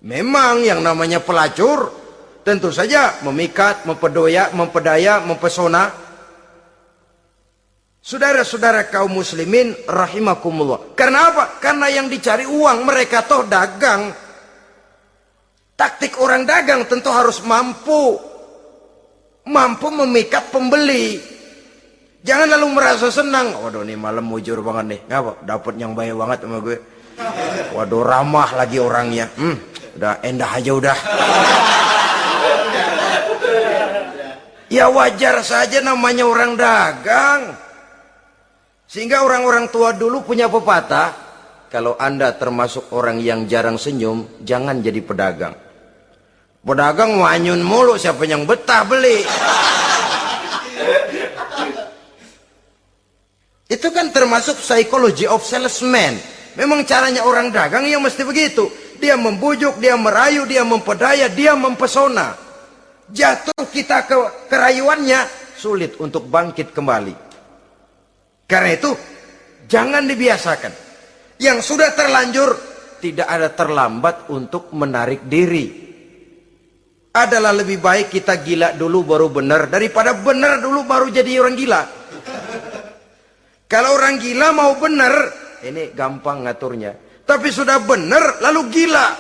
Memang yang namanya pelacur tentu saja memikat, mempedaya, mempesona. Saudara-saudara kaum muslimin rahimakumullah. Karena apa? Karena yang dicari uang, mereka toh dagang. Taktik orang dagang tentu harus mampu memikat pembeli. Jangan lalu merasa senang. Waduh, ini malam mujur banget nih. Ngapa? Dapat yang baik banget sama gue. Waduh, ramah lagi orangnya. Udah endah aja udah. Ya wajar saja, namanya orang dagang. Sehingga orang-orang tua dulu punya pepatah, kalau Anda termasuk orang yang jarang senyum, jangan jadi pedagang. Pedagang wanyun mulu, siapa yang betah beli? Itu kan termasuk psychology of salesman. Memang caranya orang dagang yang mesti begitu. Dia membujuk, dia merayu, dia mempedaya, dia mempesona. Jatuh kita ke kerayuannya, sulit untuk bangkit kembali. Karena itu, jangan dibiasakan. Yang sudah terlanjur, tidak ada terlambat untuk menarik diri. Adalah lebih baik kita gila dulu baru benar, daripada benar dulu baru jadi orang gila. Kalau orang gila mau benar, ini gampang ngaturnya. Tapi sudah benar lalu gila,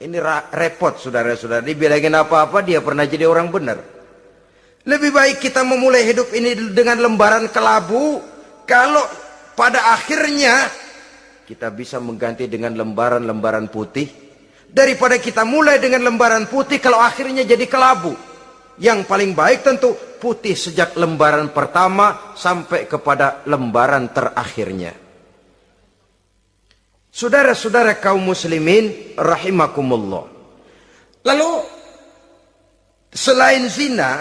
ini repot saudara-saudara. Dibilangin apa-apa dia pernah jadi orang benar. Lebih baik kita memulai hidup ini dengan lembaran kelabu. Kalau pada akhirnya kita bisa mengganti dengan lembaran-lembaran putih. Daripada kita mulai dengan lembaran putih kalau akhirnya jadi kelabu. Yang paling baik tentu putih sejak lembaran pertama sampai kepada lembaran terakhirnya. Saudara-saudara kaum muslimin rahimakumullah. Lalu selain zina,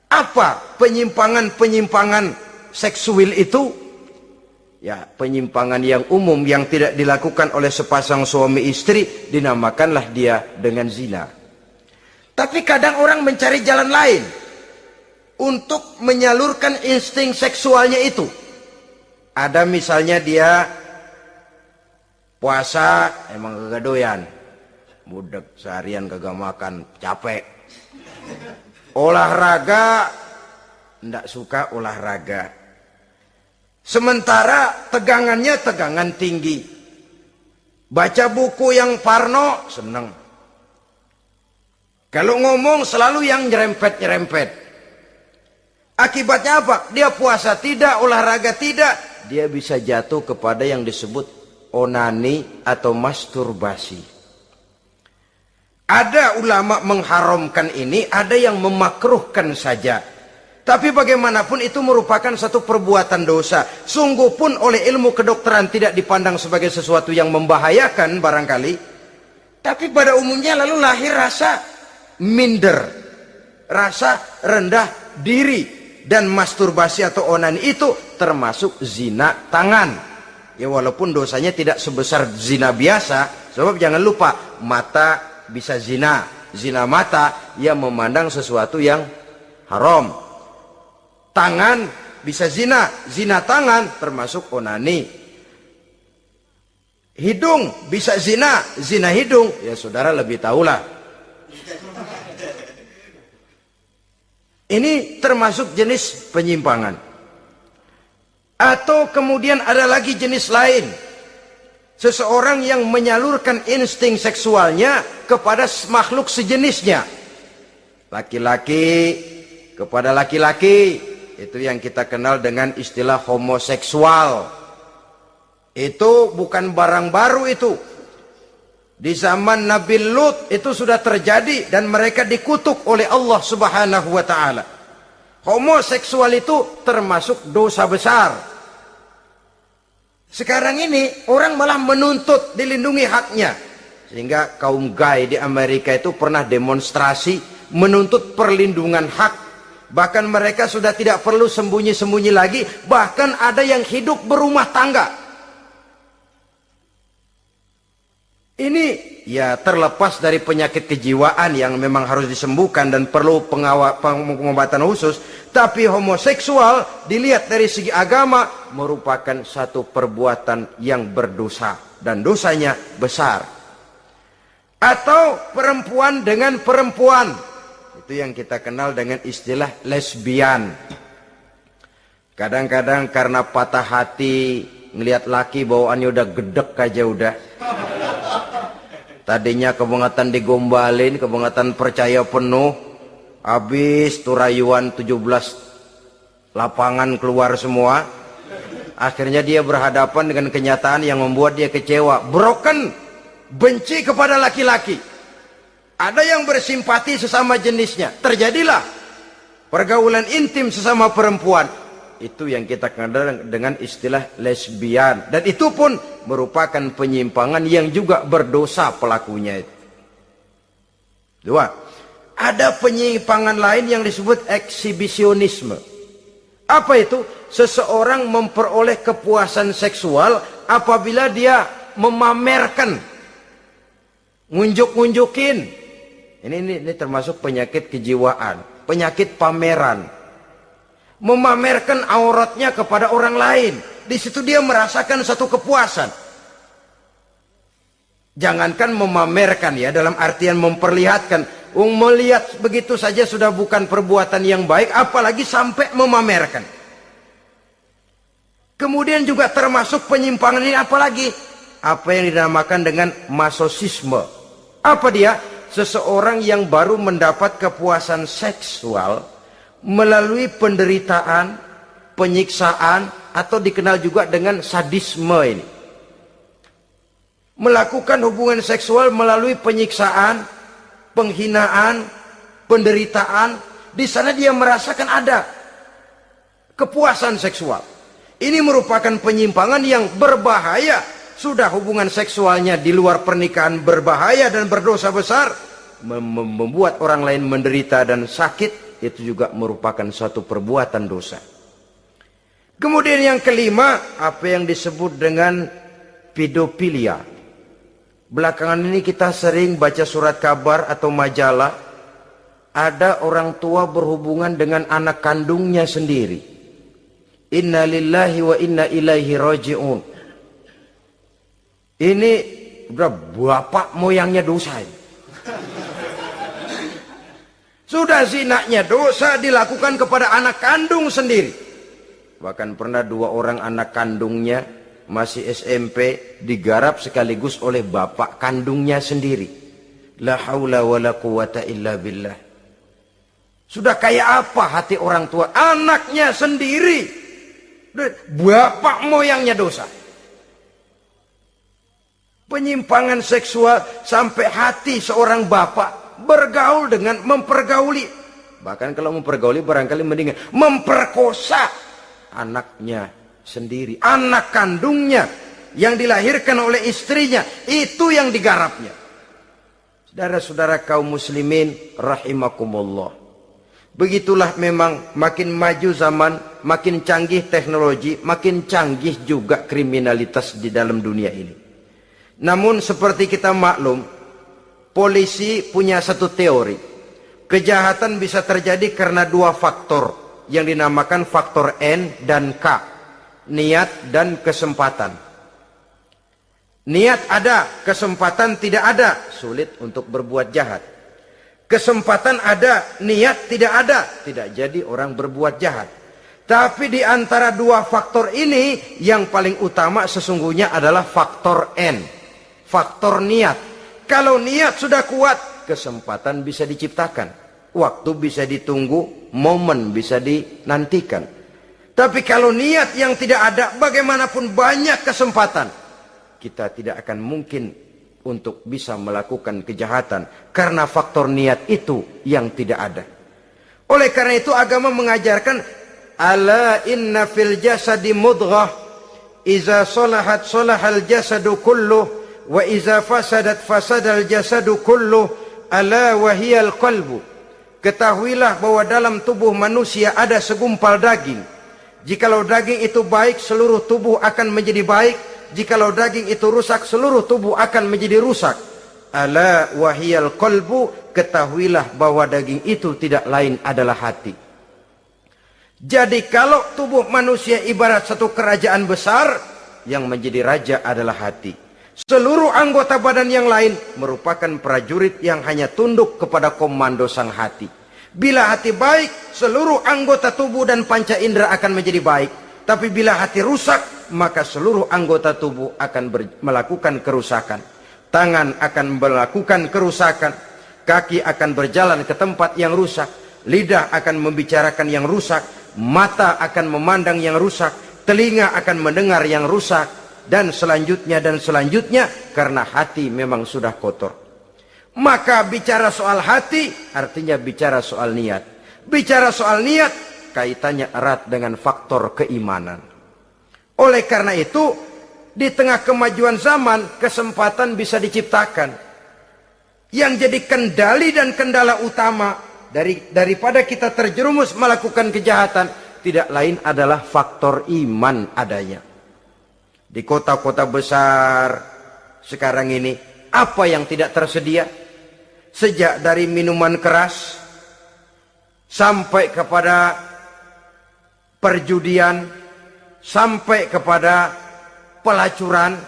apa penyimpangan-penyimpangan seksual itu? Ya, penyimpangan yang umum yang tidak dilakukan oleh sepasang suami istri dinamakanlah dia dengan zina. Tapi kadang orang mencari jalan lain untuk menyalurkan insting seksualnya itu. Ada misalnya dia puasa emang kagak doyan, budek seharian kagak makan, capek. Olahraga ndak suka olahraga. Sementara tegangannya tegangan tinggi. Baca buku yang parno seneng. Kalau ngomong selalu yang nyerempet-nyerempet. Akibatnya apa? Dia puasa tidak, olahraga tidak. Dia bisa jatuh kepada yang disebut onani atau masturbasi. Ada ulama mengharamkan ini, ada yang memakruhkan saja. Tapi bagaimanapun itu merupakan satu perbuatan dosa. Sungguh pun oleh ilmu kedokteran tidak dipandang sebagai sesuatu yang membahayakan barangkali. Tapi pada umumnya lalu lahir rasa minder, rasa rendah diri. Dan masturbasi atau onani itu termasuk zina tangan. Ya walaupun dosanya tidak sebesar zina biasa. Sebab jangan lupa mata bisa zina. Zina mata yang memandang sesuatu yang haram. Tangan bisa zina, zina tangan termasuk onani. Hidung bisa zina, zina hidung. Ya saudara lebih tahulah. Ini termasuk jenis penyimpangan. Atau kemudian ada lagi jenis lain. Seseorang yang menyalurkan insting seksualnya kepada makhluk sejenisnya. Laki-laki kepada laki-laki. Itu yang kita kenal dengan istilah homoseksual. Itu bukan barang baru itu. Di zaman Nabi Lut itu sudah terjadi dan mereka dikutuk oleh Allah Subhanahu wa taala. Homoseksual itu termasuk dosa besar. Sekarang ini orang malah menuntut dilindungi haknya. Sehingga kaum gay di Amerika itu pernah demonstrasi menuntut perlindungan hak. Bahkan mereka sudah tidak perlu sembunyi-sembunyi lagi. Bahkan ada yang hidup berumah tangga. Ini ya terlepas dari penyakit kejiwaan yang memang harus disembuhkan dan perlu pengobatan khusus. Tapi homoseksual dilihat dari segi agama merupakan satu perbuatan yang berdosa. Dan dosanya besar. Atau perempuan dengan perempuan. Itu yang kita kenal dengan istilah lesbian. Kadang-kadang karena patah hati ngelihat laki bawaannya udah gedek aja udah. Tadinya kebangatan digombalin, kebangatan percaya penuh. Habis turayuan 17 lapangan keluar semua. Akhirnya dia berhadapan dengan kenyataan yang membuat dia kecewa. Broken, benci kepada laki-laki. Ada yang bersimpati sesama jenisnya. Terjadilah pergaulan intim sesama perempuan. Itu yang kita kenal dengan istilah lesbian. Dan itu pun merupakan penyimpangan yang juga berdosa pelakunya. Dua. Ada penyimpangan lain yang disebut eksibisionisme. Apa itu? Seseorang memperoleh kepuasan seksual apabila dia memamerkan, ngunjuk-ngunjukin. Ini termasuk penyakit kejiwaan, penyakit pameran. Memamerkan auratnya kepada orang lain. Di situ dia merasakan satu kepuasan. Jangankan memamerkan ya, dalam artian memperlihatkan. Melihat begitu saja sudah bukan perbuatan yang baik, apalagi sampai memamerkan. Kemudian juga termasuk penyimpangan ini apalagi? Apa yang dinamakan dengan masosisme. Apa dia? Seseorang yang baru mendapat kepuasan seksual melalui penderitaan, penyiksaan, atau dikenal juga dengan sadisme ini. melakukan hubungan seksual melalui penyiksaan, penghinaan, penderitaan. Di sana dia merasakan ada kepuasan seksual. Ini merupakan penyimpangan yang berbahaya. Sudah hubungan seksualnya di luar pernikahan berbahaya dan berdosa besar, membuat orang lain menderita dan sakit, itu juga merupakan suatu perbuatan dosa. Kemudian yang kelima, apa yang disebut dengan pedofilia. Belakangan ini kita sering baca surat kabar atau majalah, ada orang tua berhubungan dengan anak kandungnya sendiri. Inna lillahi wa inna ilaihi raji'un. Ini udah bapak moyangnya dosa ini. Sudah zinanya dosa dilakukan kepada anak kandung sendiri. Bahkan pernah 2 orang anak kandungnya masih SMP digarap sekaligus oleh bapak kandungnya sendiri. La haula wa la quwata illa billah. Sudah kayak apa hati orang tua? Anaknya sendiri, bapak moyangnya dosa. Penyimpangan seksual sampai hati seorang bapak bergaul dengan mempergauli. Bahkan kalau mempergauli barangkali mendingan memperkosa anaknya sendiri. Anak kandungnya yang dilahirkan oleh istrinya, itu yang digarapnya. Saudara-saudara kaum muslimin rahimakumullah. Begitulah memang makin maju zaman, makin canggih teknologi, makin canggih juga kriminalitas di dalam dunia ini. Namun seperti kita maklum, polisi punya satu teori. Kejahatan bisa terjadi karena 2 faktor yang dinamakan faktor N dan K. Niat dan kesempatan. Niat ada, kesempatan tidak ada, sulit untuk berbuat jahat. Kesempatan ada, niat tidak ada, tidak jadi orang berbuat jahat. Tapi di antara 2 faktor ini, yang paling utama sesungguhnya adalah faktor N, faktor niat. Kalau niat sudah kuat, kesempatan bisa diciptakan, waktu bisa ditunggu, momen bisa dinantikan. Tapi kalau niat yang tidak ada, bagaimanapun banyak kesempatan, kita tidak akan mungkin untuk bisa melakukan kejahatan karena faktor niat itu yang tidak ada. Oleh karena itu agama mengajarkan, ala inna fil jasadi mudghah, iza salahat salahal jasadu kulluh, wa iza fasadat fasadal jasadu kulluh, ala wahiyal qalbu. Ketahuilah bahwa dalam tubuh manusia ada segumpal daging. Jikalau daging itu baik, seluruh tubuh akan menjadi baik. Jikalau daging itu rusak, seluruh tubuh akan menjadi rusak. Ala wahiyal qalbu, ketahuilah bahwa daging itu tidak lain adalah hati. Jadi kalau tubuh manusia ibarat satu kerajaan besar, yang menjadi raja adalah hati. Seluruh anggota badan yang lain merupakan prajurit yang hanya tunduk kepada komando sang hati. Bila hati baik, seluruh anggota tubuh dan panca indera akan menjadi baik. Tapi bila hati rusak, maka seluruh anggota tubuh akan melakukan kerusakan. Tangan akan melakukan kerusakan. Kaki akan berjalan ke tempat yang rusak. Lidah akan membicarakan yang rusak. Mata akan memandang yang rusak. Telinga akan mendengar yang rusak. Dan selanjutnya karena hati memang sudah kotor. Maka bicara soal hati artinya bicara soal niat. Bicara soal niat kaitannya erat dengan faktor keimanan. Oleh karena itu di tengah kemajuan zaman kesempatan bisa diciptakan. Yang jadi kendali dan kendala utama daripada kita terjerumus melakukan kejahatan tidak lain adalah faktor iman adanya. Di kota-kota besar sekarang ini apa yang tidak tersedia? Sejak dari minuman keras sampai kepada perjudian, sampai kepada pelacuran,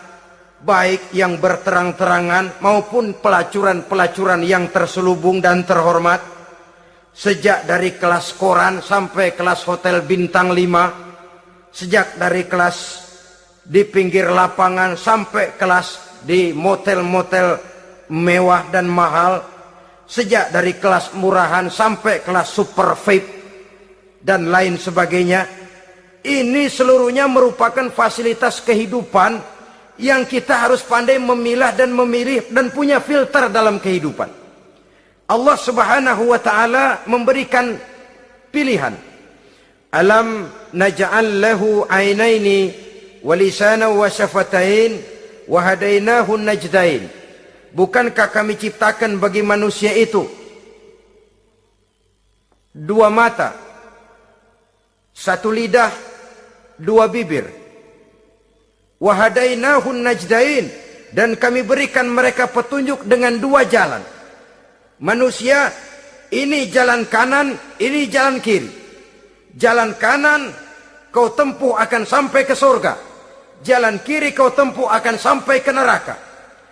baik yang berterang-terangan maupun pelacuran-pelacuran yang terselubung dan terhormat. Sejak dari kelas koran sampai kelas hotel bintang 5, sejak dari kelas di pinggir lapangan sampai kelas di motel-motel mewah dan mahal, sejak dari kelas murahan sampai kelas super VIP dan lain sebagainya. Ini seluruhnya merupakan fasilitas kehidupan yang kita harus pandai memilah dan memilih dan punya filter dalam kehidupan. Allah Subhanahu wa taala memberikan pilihan. Alam naj'al lahu 'ainaini wa lisanan wa syafatain wa hadainahu najdain. Bukankah kami ciptakan bagi manusia itu dua mata, satu lidah, dua bibir. Wa hadainahu najdain, dan kami berikan mereka petunjuk dengan dua jalan. Manusia, ini jalan kanan, ini jalan kiri. Jalan kanan kau tempuh akan sampai ke surga. Jalan kiri kau tempuh akan sampai ke neraka.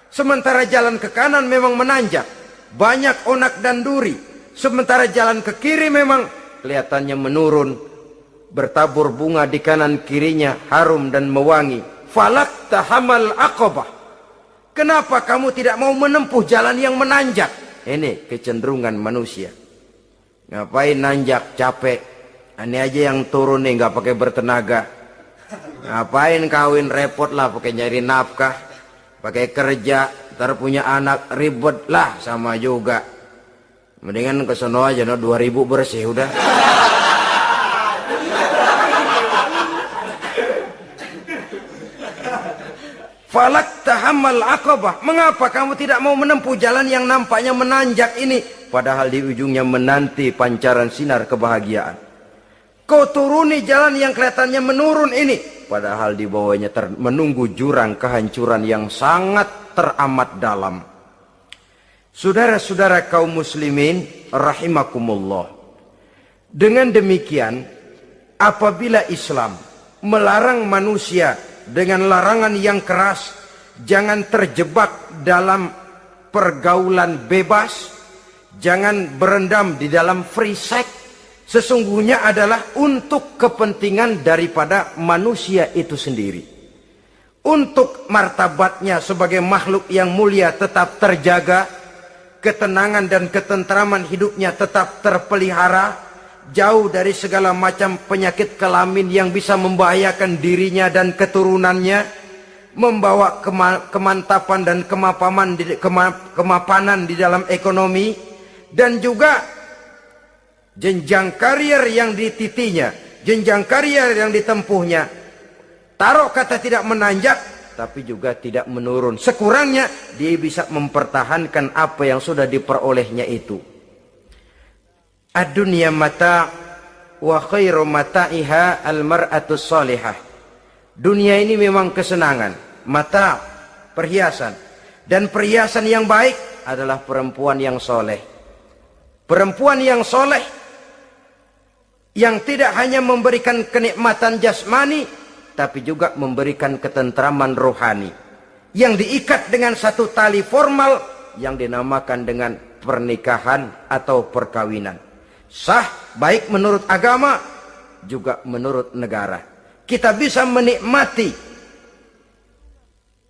Sementara jalan ke kanan memang menanjak, banyak onak dan duri. Sementara jalan ke kiri memang kelihatannya menurun, bertabur bunga di kanan kirinya, harum dan mewangi. Falak tahamal aqabah. Kenapa kamu tidak mau menempuh jalan yang menanjak? Ini kecenderungan manusia. Ngapain nanjak, capek. Ini aja yang turun nih nggak pakai bertenaga. Ngapain kawin, repot lah pakai nyari nafkah, pakai kerja, ntar punya anak ribet lah, sama juga. Mendingan ke sono aja, no 2000 bersih udah. Falak tahamal aqabah. Mengapa kamu tidak mau menempuh jalan yang nampaknya menanjak ini, padahal di ujungnya menanti pancaran sinar kebahagiaan? Kau turuni jalan yang kelihatannya menurun ini, padahal di bawahnya menunggu jurang kehancuran yang sangat teramat dalam. Saudara-saudara kaum muslimin rahimakumullah. Dengan demikian, apabila Islam melarang manusia dengan larangan yang keras, jangan terjebak dalam pergaulan bebas, jangan berendam di dalam free sex, sesungguhnya adalah untuk kepentingan daripada manusia itu sendiri. Untuk martabatnya sebagai makhluk yang mulia tetap terjaga, ketenangan dan ketentraman hidupnya tetap terpelihara, jauh dari segala macam penyakit kelamin yang bisa membahayakan dirinya dan keturunannya, membawa kemantapan dan kemapanan di dalam ekonomi, dan juga jenjang karier yang dititinya, jenjang karier yang ditempuhnya. Taruh kata tidak menanjak, tapi juga tidak menurun. Sekurangnya dia bisa mempertahankan apa yang sudah diperolehnya itu. Ad-dunya mata' wa khairu mata'iha al-mar'atus salihah. Dunia ini memang kesenangan, mata', perhiasan. Dan perhiasan yang baik adalah perempuan yang soleh. Perempuan yang soleh yang tidak hanya memberikan kenikmatan jasmani, tapi juga memberikan ketentraman rohani, yang diikat dengan satu tali formal yang dinamakan dengan pernikahan atau perkawinan. Sah baik menurut agama juga menurut negara. Kita bisa menikmati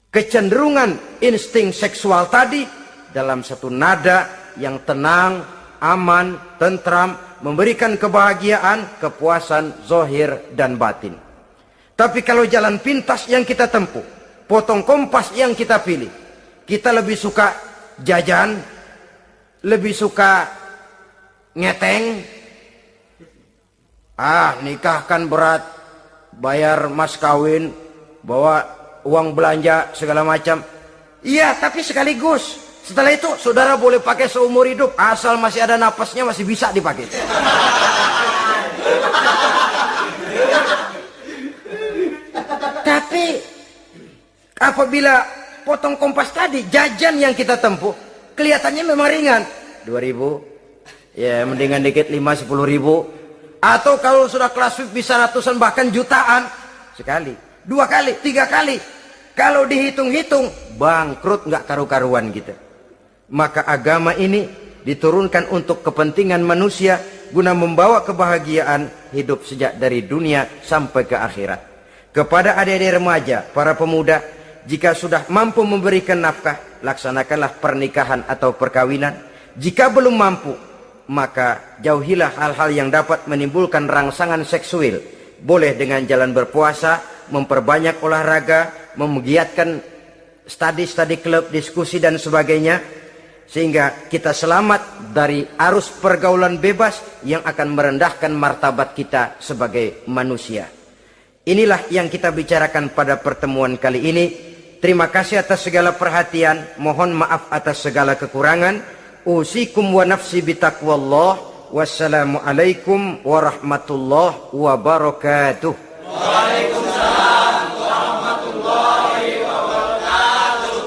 kecenderungan insting seksual tadi dalam satu nada yang tenang, aman, tentram, memberikan kebahagiaan, kepuasan zahir dan batin. Tapi kalau jalan pintas yang kita tempuh, potong kompas yang kita pilih, kita lebih suka jajan, lebih suka ngeteng. Nikah kan berat, bayar mas kawin, bawa uang belanja segala macam. Iya, tapi sekaligus. Setelah itu saudara boleh pakai seumur hidup, asal masih ada napasnya masih bisa dipakai. Tapi apabila potong kompas tadi, jajan yang kita tempuh kelihatannya memang ringan, 2000, ya mendingan dikit 5-10 ribu. Atau kalau sudah kelas VIP bisa ratusan bahkan jutaan, sekali, 2 kali, 3 kali. Kalau dihitung-hitung bangkrut nggak karu-karuan gitu. Maka agama ini diturunkan untuk kepentingan manusia guna membawa kebahagiaan hidup sejak dari dunia sampai ke akhirat. Kepada adik-adik remaja, para pemuda, jika sudah mampu memberikan nafkah, laksanakanlah pernikahan atau perkawinan. Jika belum mampu, maka jauhilah hal-hal yang dapat menimbulkan rangsangan seksual. Boleh dengan jalan berpuasa memperbanyak olahraga, menggiatkan studi klub, diskusi dan sebagainya, sehingga kita selamat dari arus pergaulan bebas yang akan merendahkan martabat kita sebagai manusia. Inilah yang kita bicarakan pada pertemuan kali ini. Terima kasih atas segala perhatian, mohon maaf atas segala kekurangan. Usikum wa nafsi bitaqwallah. Wassalamualaikum warahmatullahi wabarakatuh. Waalaikumsalam warahmatullahi wabarakatuh.